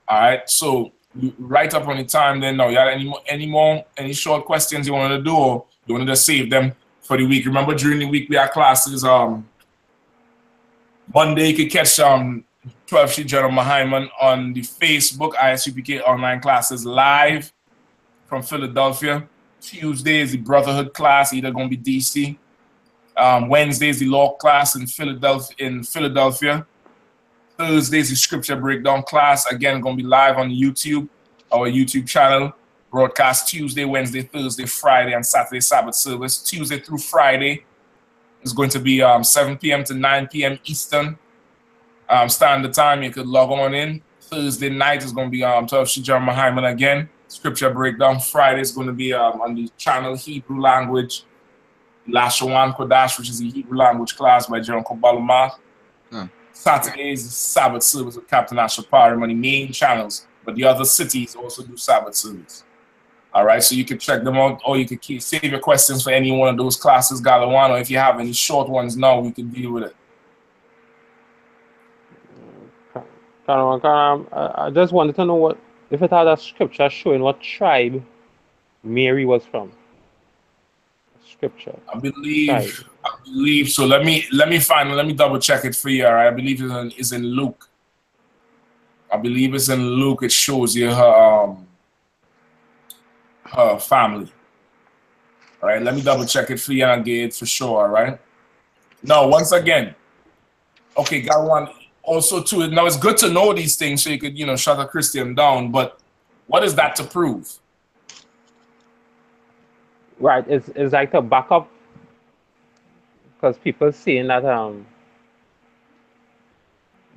All right. So right up on the time then. Now, you had any short questions you wanted to do, or you wanted to save them for the week? Remember, during the week we had classes. Monday you could catch 12 Street Journal Mahaiman on the Facebook I.S.U.P.K online classes live from Philadelphia. Tuesday is the Brotherhood class, either going to be DC. Wednesday is the law class in Philadelphia. Thursday is the scripture breakdown class, again going to be live on YouTube, our YouTube channel. Broadcast Tuesday, Wednesday, Thursday, Friday, and Saturday Sabbath service. Tuesday through Friday is going to be 7 p.m. to 9 p.m. Eastern standard time. You could log on in. Thursday night is going to be 12 Street Journal Mahaiman again. Scripture breakdown. Friday is going to be on the channel Hebrew language, Lashawan Kodash, which is the Hebrew language class by John Kobalama. Saturday is the Sabbath service with Captain Ashaparim on the main channels, but the other cities also do Sabbath service. All right, so you can check them out, or you can save your questions for any one of those classes, Galawan, or if you have any short ones now, we can deal with it. I just wanted to know if it had a scripture showing what tribe Mary was from. Scripture. I believe so. Let me double check it for you. All right, I believe it's in Luke. I believe it's in Luke. It shows you her family. All right, let me double check it for you and get it for sure. All right. Now, once again, okay, got one. Also, too, now it's good to know these things so you could, shut a Christian down. But what is that to prove? Right, it's like to back up, because people saying that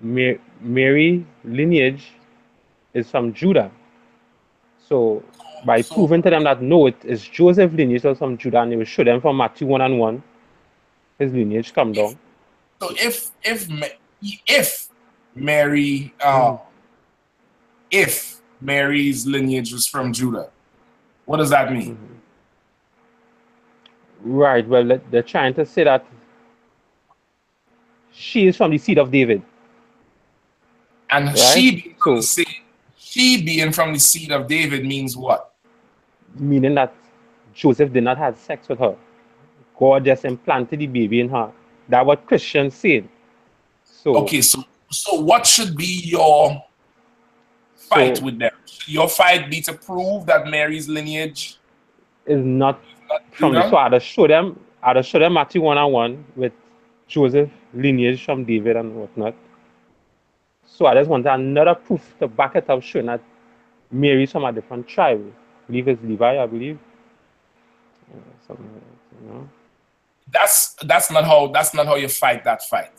Mary lineage is from Judah. So by proving to them that no, it is Joseph lineage or from Judah, and they will show them from Matthew 1:1, his lineage come down. So if Mary, if Mary's lineage was from Judah, what does that mean? Mm-hmm. Right. Well, they're trying to say that she is from the seed of David, and right? she being from the seed of David means what? Meaning that Joseph did not have sex with her. God just implanted the baby in her. That's what Christians say. So okay, so what should be your fight with them? Should your fight be to prove that Mary's lineage is not from Judah? so I'd show them Matthew 1:1 with Joseph lineage from David and whatnot. So I just want another proof to back it up, showing that Mary's from a different tribe. I believe it's Levi, I believe. Something like that, you know? That's not how you fight that fight.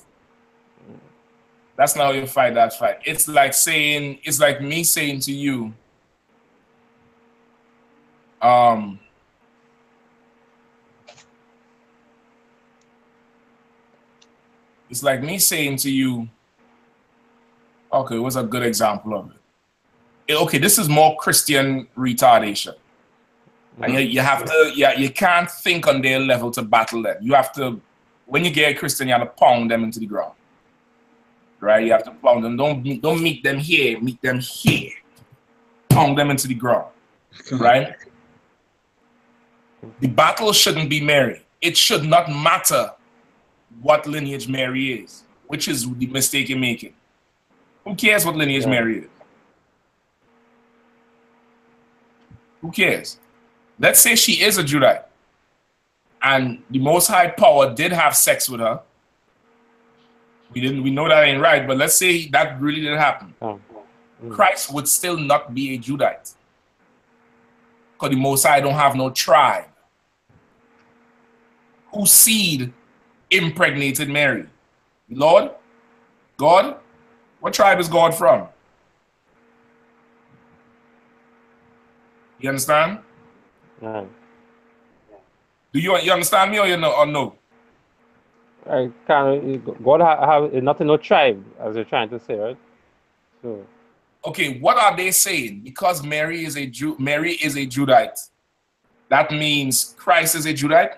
That's not how you fight that fight. It's like me saying to you, it's like me saying to you, okay, what's a good example of it? Okay, this is more Christian retardation. And you have to, you can't think on their level to battle them. You have to, when you get a Christian, you have to pound them into the ground. Right? You have to pound them. Don't meet them here, meet them here. Pound them into the ground. Right? The battle shouldn't be Mary. It should not matter what lineage Mary is, which is the mistake you're making. Who cares what lineage Mary is? Who cares? Let's say she is a Judite and the Most High Power did have sex with her. We know that ain't right, but let's say that really didn't happen. Christ would still not be a Judite because the Most High don't have no tribe. Whose seed impregnated Mary? Lord? God? What tribe is God from? You understand? Right. Do you understand me or no? I can't. God have nothing, no tribe, as you're trying to say, right? So. Okay, what are they saying? Because Mary is a Judite. That means Christ is a Judite.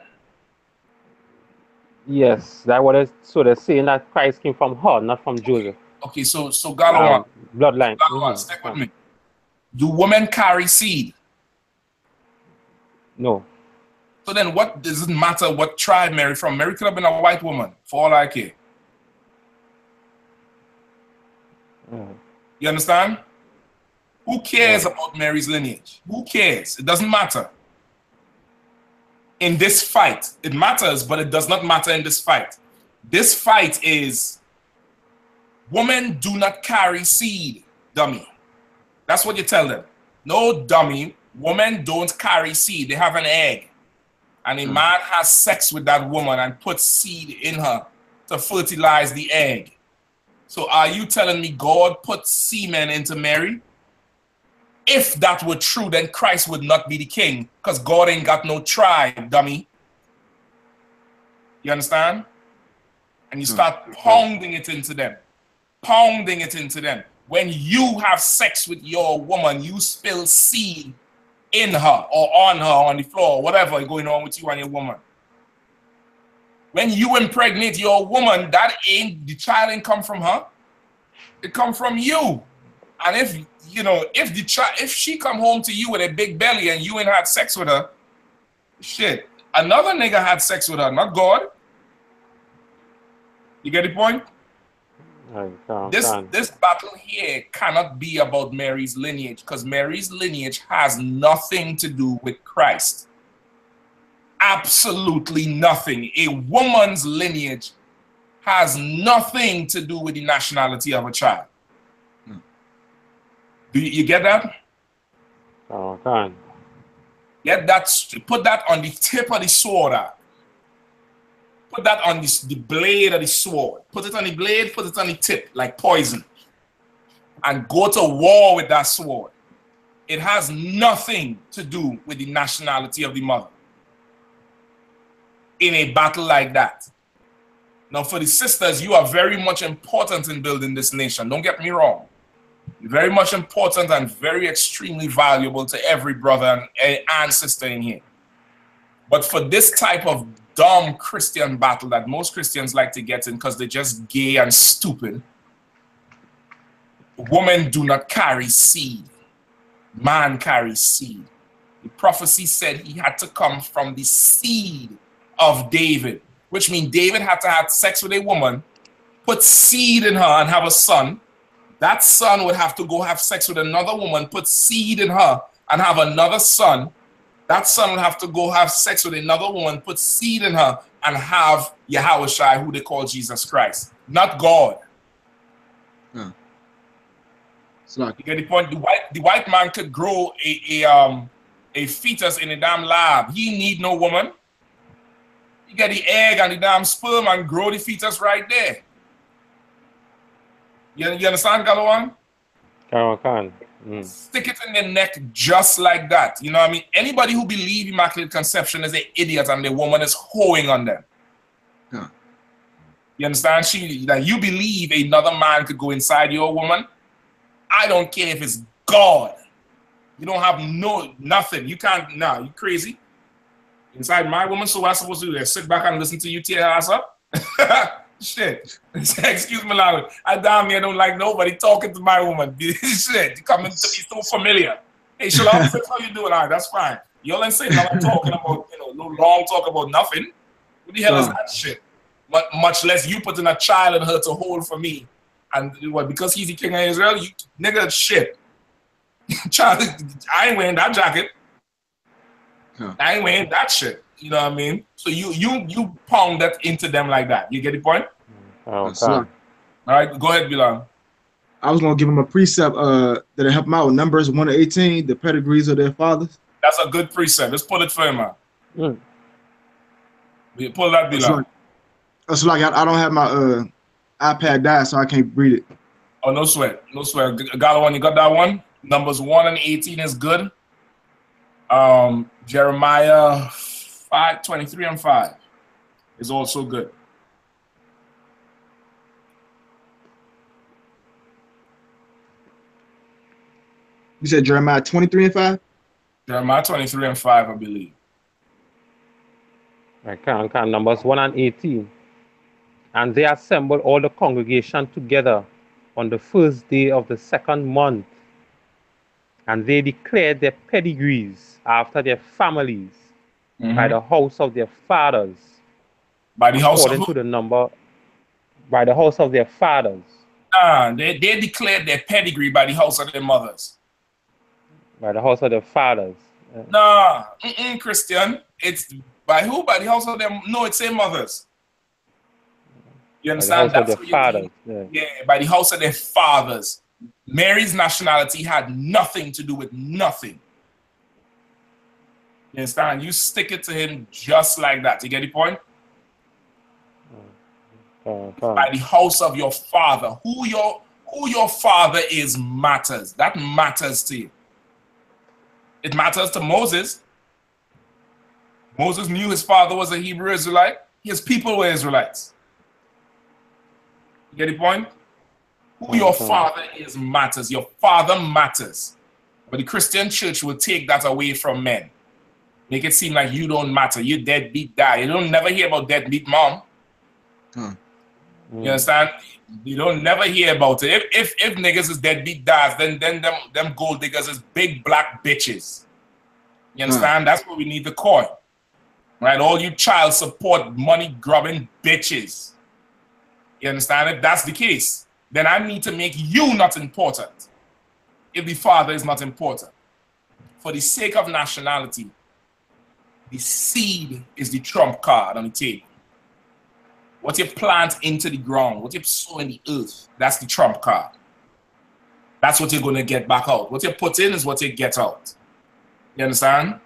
Yes, that what is. So they're saying that Christ came from her, not from Joseph. Okay, so Galawan, bloodline. Stick with me. Do women carry seed? No. So then what does it matter what tribe Mary from? Mary could have been a white woman, for all I care. You understand? Who cares about Mary's lineage? Who cares? It doesn't matter. In this fight, it matters, but it does not matter in this fight. This fight is women do not carry seed, dummy. That's what you tell them. No, dummy. Women don't carry seed. They have an egg. And a man has sex with that woman and puts seed in her to fertilize the egg. So are you telling me God put semen into Mary? If that were true, then Christ would not be the king because God ain't got no tribe, dummy. You understand? And you start pounding it into them. Pounding it into them. When you have sex with your woman, you spill seed in her or on her, on the floor, whatever going on with you and your woman. When you impregnate your woman, the child ain't come from her. It come from you. And if she come home to you with a big belly and you ain't had sex with her, shit, another nigga had sex with her, not God. You get the point? This battle here cannot be about Mary's lineage because Mary's lineage has nothing to do with Christ. Absolutely nothing. A woman's lineage has nothing to do with the nationality of a child. Do you get that? Oh, can. Get that. Put that on the tip of the sword. Put that on the blade of the sword. Put it on the blade, put it on the tip, like poison. And go to war with that sword. It has nothing to do with the nationality of the mother. In a battle like that. Now, for the sisters, you are very much important in building this nation. Don't get me wrong. You're very much important and very extremely valuable to every brother and sister in here. But for this type of dumb Christian battle that most Christians like to get in because they're just gay and stupid, women do not carry seed. Man carries seed. The prophecy said he had to come from the seed of David, which means David had to have sex with a woman, put seed in her and have a son, that son would have to go have sex with another woman, put seed in her, and have another son. That son would have to go have sex with another woman, put seed in her, and have Yahushua, who they call Jesus Christ, not God. Huh. So like, You get the point? The white man could grow a fetus in a damn lab. He need no woman. You get the egg and the damn sperm and grow the fetus right there. You understand, Galawan? Can. Stick it in their neck just like that. You know what I mean? Anybody who believes Immaculate Conception is an idiot and the woman is hoeing on them. Huh. You understand? That you believe another man could go inside your woman. I don't care if it's God. You don't have nothing. You can't, nah, you crazy. Inside my woman, so what I'm supposed to do? Sit back and listen to you tear her ass up? Shit. Excuse me, language. I damn near don't like nobody talking to my woman. Shit. You coming to be so familiar. Hey, Shalom, how you doing? All right, that's fine. Y'all ain't saying nothing talking about, no long talk about nothing. What the hell is that shit? Much less you putting a child in her to hold for me. And what, because he's the king of Israel, you nigga shit. Child, I ain't wearing that jacket. Huh. I ain't wearing that shit. You know what I mean? So you pound that into them like that. You get the point? Okay. All right, go ahead, Bilal. I was gonna give them a precept that'll help them out with Numbers 1-18, the pedigrees of their fathers. That's a good precept. Let's pull it for him, man. Pull that, Bilal. It's like I don't have my iPad died, so I can't read it. Oh, no sweat. No sweat. Galawan, you got that one? Numbers 1-18 is good. Jeremiah 5:23-5 is also good. You said Jeremiah 23-5? Jeremiah 23-5, I believe. I can. Numbers 1-18. And they assembled all the congregation together on the first day of the second month. And they declared their pedigrees after their families by the house of their fathers. By the house according to the number, by the house of their fathers. They declared their pedigree by the house of their mothers. By the house of their fathers. Nah, Christian. It's by who? By the house of them? No, it's their mothers. You understand? By the house of their fathers. Yeah, by the house of their fathers. Mary's nationality had nothing to do with nothing. You understand? You stick it to him just like that. You get the point? By the house of your father. Who your father is matters. That matters to you. It matters to Moses. Moses knew his father was a Hebrew Israelite. His people were Israelites. You get the point? Who your father is matters. Your father matters. But the Christian church will take that away from men. Make it seem like you don't matter. You deadbeat dad. You don't never hear about deadbeat mom. You understand? You don't never hear about it. If niggas is deadbeat dads, then them gold diggers is big black bitches. You understand? That's what we need to call it. Right? All you child support money grubbing bitches. You understand? If that's the case, then I need to make you not important. If the father is not important. For the sake of nationality, the seed is the trump card on the table. What you plant into the ground, what you sow in the earth, that's the trump card. That's what you're going to get back out. What you put in is what you get out. You understand?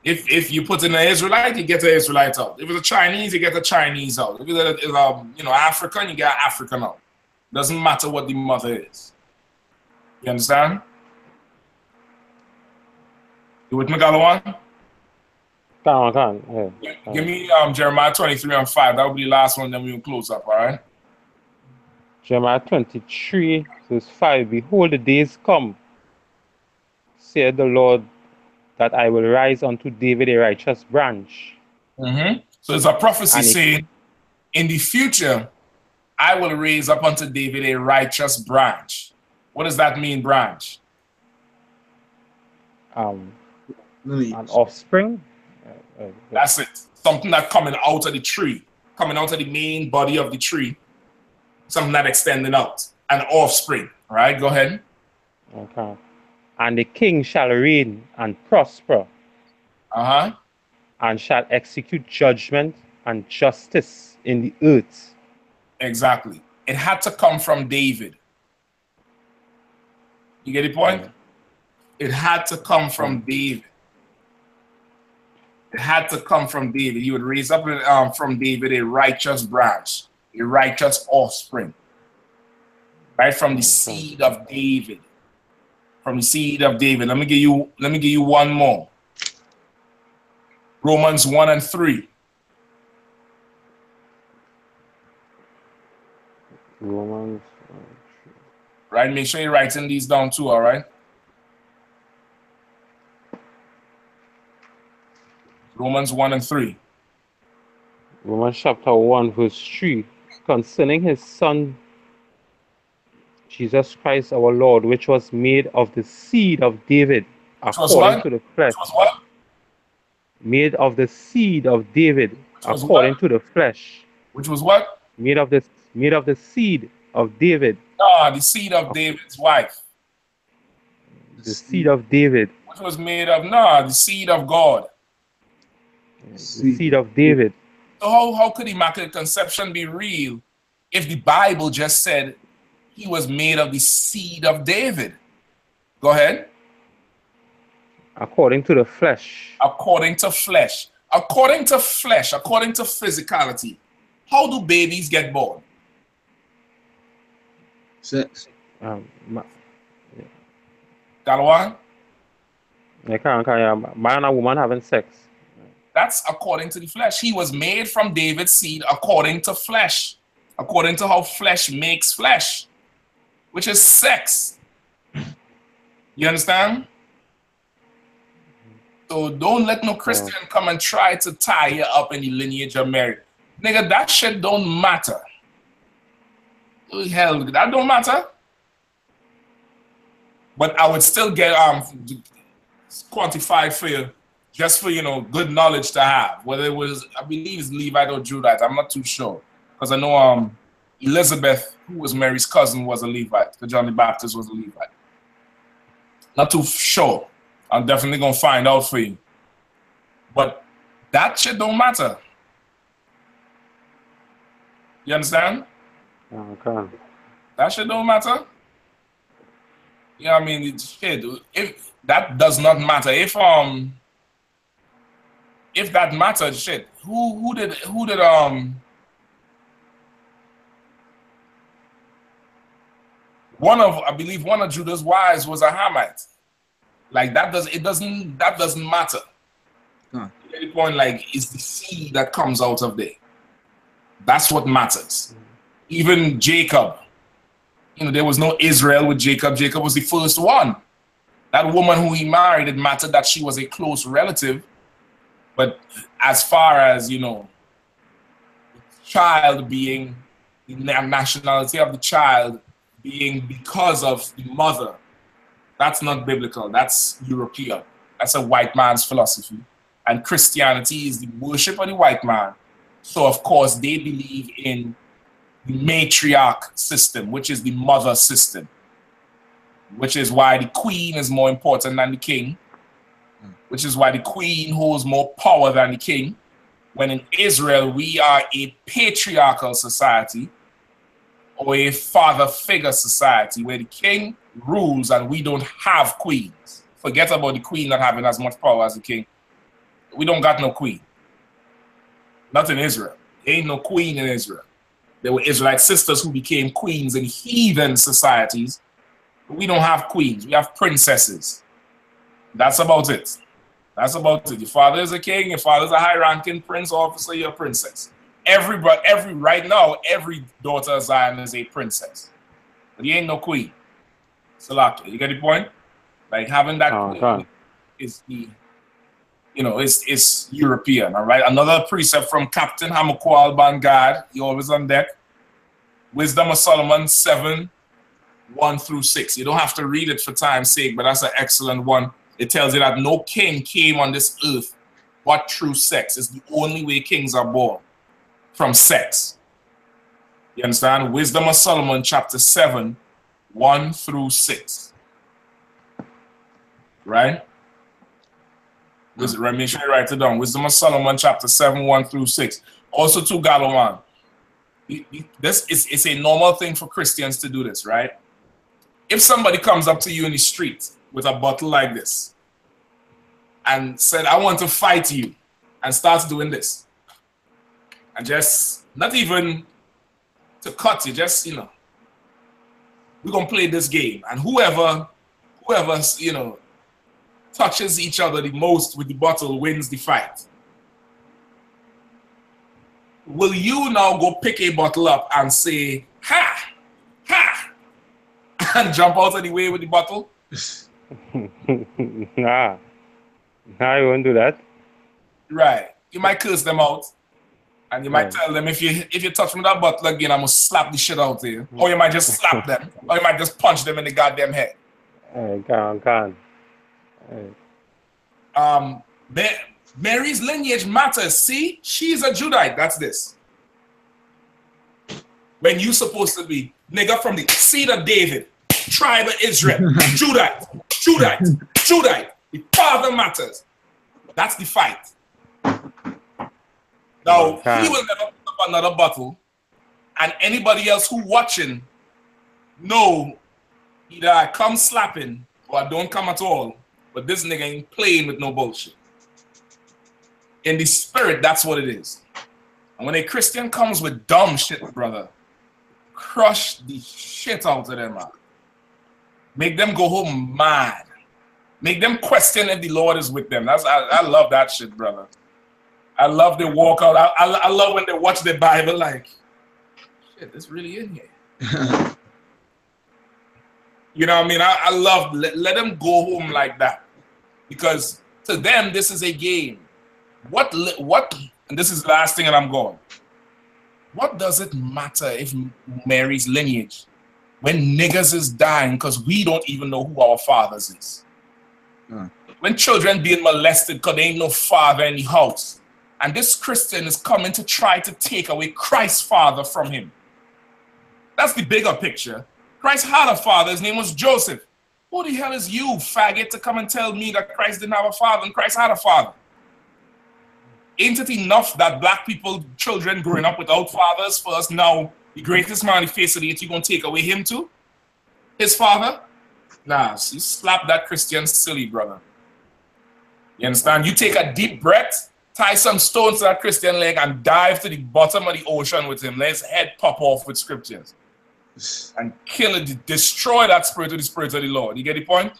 If you put in an Israelite, you get an Israelite out. If it's a Chinese, you get a Chinese out. If it's African, you get an African out. Doesn't matter what the mother is. You understand? You with me, Galawan? Give me Jeremiah 23-5. That will be the last one, then we will close up, all right? Jeremiah 23, verse 5. Behold, the days come, saith the Lord, that I will rise unto David a righteous branch. So it's a prophecy saying, in the future, I will raise up unto David a righteous branch. What does that mean, branch? An offspring. That's it. Something that coming out of the tree, coming out of the main body of the tree. Something that extending out. An offspring. All right, go ahead. Okay. And the king shall reign and prosper, and shall execute judgment and justice in the earth. Exactly. It had to come from David. You get the point? It had to come from David. It had to come from David. He would raise up from David a righteous branch, a righteous offspring, right? From the seed of David. From the seed of David. Let me give you one more. Romans 1 and 3. Romans. Right? Make sure you're writing these down too, all right? Romans 1 and 3. Romans chapter 1, verse 3. Concerning his son, Jesus Christ our Lord, which was made of the seed of David, according to the flesh. Which was what? Made of the seed of David, according to the flesh. Which was what? Made of the seed of David. Ah, the seed of David's wife. The seed of David. Which was made of, the seed of God. The seed of David. So how could Immaculate Conception be real if the Bible just said he was made of the seed of David? Go ahead. According to the flesh. According to flesh. According to flesh, according to physicality. How do babies get born? Sex. Galwan? Man and woman having sex. That's according to the flesh. He was made from David's seed according to flesh. According to how flesh makes flesh. Which is sex. You understand? So don't let no Christian come and try to tie you up in the lineage of Mary. Nigga, that shit don't matter. Oh, hell, that don't matter. But I would still get quantified for you, just for, good knowledge to have. Whether it was, I believe it's Levite or Judite, I'm not too sure. Because I know Elizabeth, who was Mary's cousin, was a Levite. So John the Baptist was a Levite. Not too sure. I'm definitely going to find out for you. But that shit don't matter. You understand? Okay. That shit don't matter. You know what I mean? Shit, if that does not matter. If that mattered, shit, who did I believe one of Judah's wives was a Hamite. Like that doesn't matter. Huh. You get the point? Like it's the seed that comes out of there. That's what matters. Even Jacob, there was no Israel with Jacob. Jacob was the first one. That woman who he married, it mattered that she was a close relative. But as far as, the child being, the nationality of the child being because of the mother, that's not biblical. That's European. That's a white man's philosophy. And Christianity is the worship of the white man. So, of course, they believe in the matriarch system, which is the mother system, which is why the queen is more important than the king, which is why the queen holds more power than the king. When in Israel, we are a patriarchal society or a father figure society where the king rules and we don't have queens. Forget about the queen not having as much power as the king. We don't got no queen. Not in Israel. There ain't no queen in Israel. There were Israelite sisters who became queens in heathen societies. But we don't have queens. We have princesses. That's about it. That's about it. Your father is a king. Your father is a high-ranking prince officer. You're a princess. Right now, every daughter of Zion is a princess. But you ain't no queen. Salaki. You get the point? Like having that queen is the, it's European. All right. Another precept from Captain Hamakwal Bangad. He always on deck. Wisdom of Solomon 7:1-6. You don't have to read it for time's sake, but that's an excellent one. It tells you that no king came on this earth but through sex. It's the only way kings are born, from sex. You understand? Wisdom of Solomon chapter 7, 1 through 6. Right? Make sure you write it down. Wisdom of Solomon, chapter 7, 1 through 6. Also to Galawan. It's a normal thing for Christians to do this, right? If somebody comes up to you in the street with a bottle like this and said, I want to fight you, and starts doing this, and just not even to cut you, just, you know, we're going to play this game, and whoever, you know, touches each other the most with the bottle wins the fight. Will you now go pick a bottle up and say, ha, ha, and jump out of the way with the bottle? Nah, I won't do that. Right. You might curse them out, and you might tell them, if you touch me with that bottle again, I'm gonna slap the shit out of you. Or you might just slap them, or you might just punch them in the goddamn head. Can't. Mary's lineage matters. See, she's a Judite. That's this. When you supposed to be nigga from the seed of David, tribe of Israel, Judite. The father matters. That's the fight. Now, he will never put up another bottle, and anybody else who watching know either I come slapping or I don't come at all, but this nigga ain't playing with no bullshit. In the spirit, that's what it is. And when a Christian comes with dumb shit, brother, crush the shit out of them, man. Make them go home mad. Make them question if the Lord is with them. I love that shit, brother. I love the walk out. I love when they watch the Bible like, shit, it's really in here. You know what I mean? I love, let them go home like that. Because to them, this is a game. What, and this is the last thing and I'm going. What does it matter if Mary's lineage, when niggas is dying because we don't even know who our fathers is? When children being molested because there ain't no father in the house. And this Christian is coming to try to take away Christ's father from him. That's the bigger picture. Christ had a father. His name was Joseph. Who the hell is you, faggot, to come and tell me that Christ didn't have a father and Christ had a father? Ain't it enough that black people, children growing up without fathers first, now the greatest man on the face of the earth, you gonna take away him too? His father? Nah, you slap that Christian silly, brother. You understand? You take a deep breath, tie some stones to that Christian leg and dive to the bottom of the ocean with him. Let his head pop off with scriptures. And kill it, destroy that spirit with the spirit of the Lord. You get the point?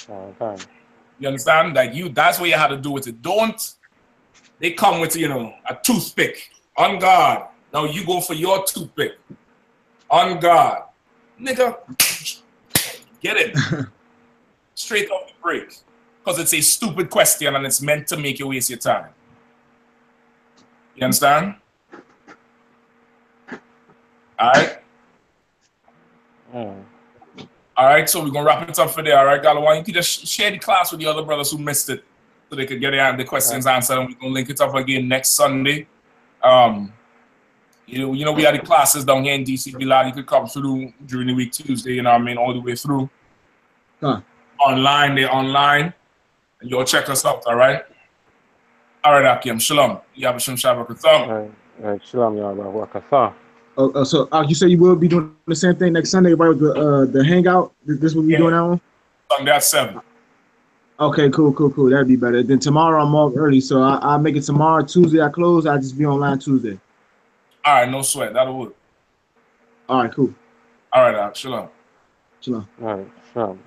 Okay. You understand? Like that's what you have to do with it. They come with, you know, a toothpick. On guard. Now you go for your toothpick. On guard. Nigga, get it. Straight off the break. Because it's a stupid question and it's meant to make you waste your time. You understand? All right? All right, so we're going to wrap it up for there. All right, Galawan, you can just share the class with the other brothers who missed it so they could get the questions answered, and we're going to link it up again next Sunday. You know, we had the classes down here in DC. You could come through during the week, Tuesday, you know what I mean, all the way through. Online, they're online. And you'll check us out, all right? All right, Akim. Shalom. Yabashim Shabbat. All right, shalom, y'all. So you say you will be doing the same thing next Sunday, right? With the hangout. This will be doing that one. Sunday at 7. Okay, cool. That'd be better. Then tomorrow I'm off early, so I'll make it tomorrow. Tuesday I close. I'll just be online Tuesday. All right, no sweat. That'll work. All right, cool. All right, shalom. Shalom. All right, shalom.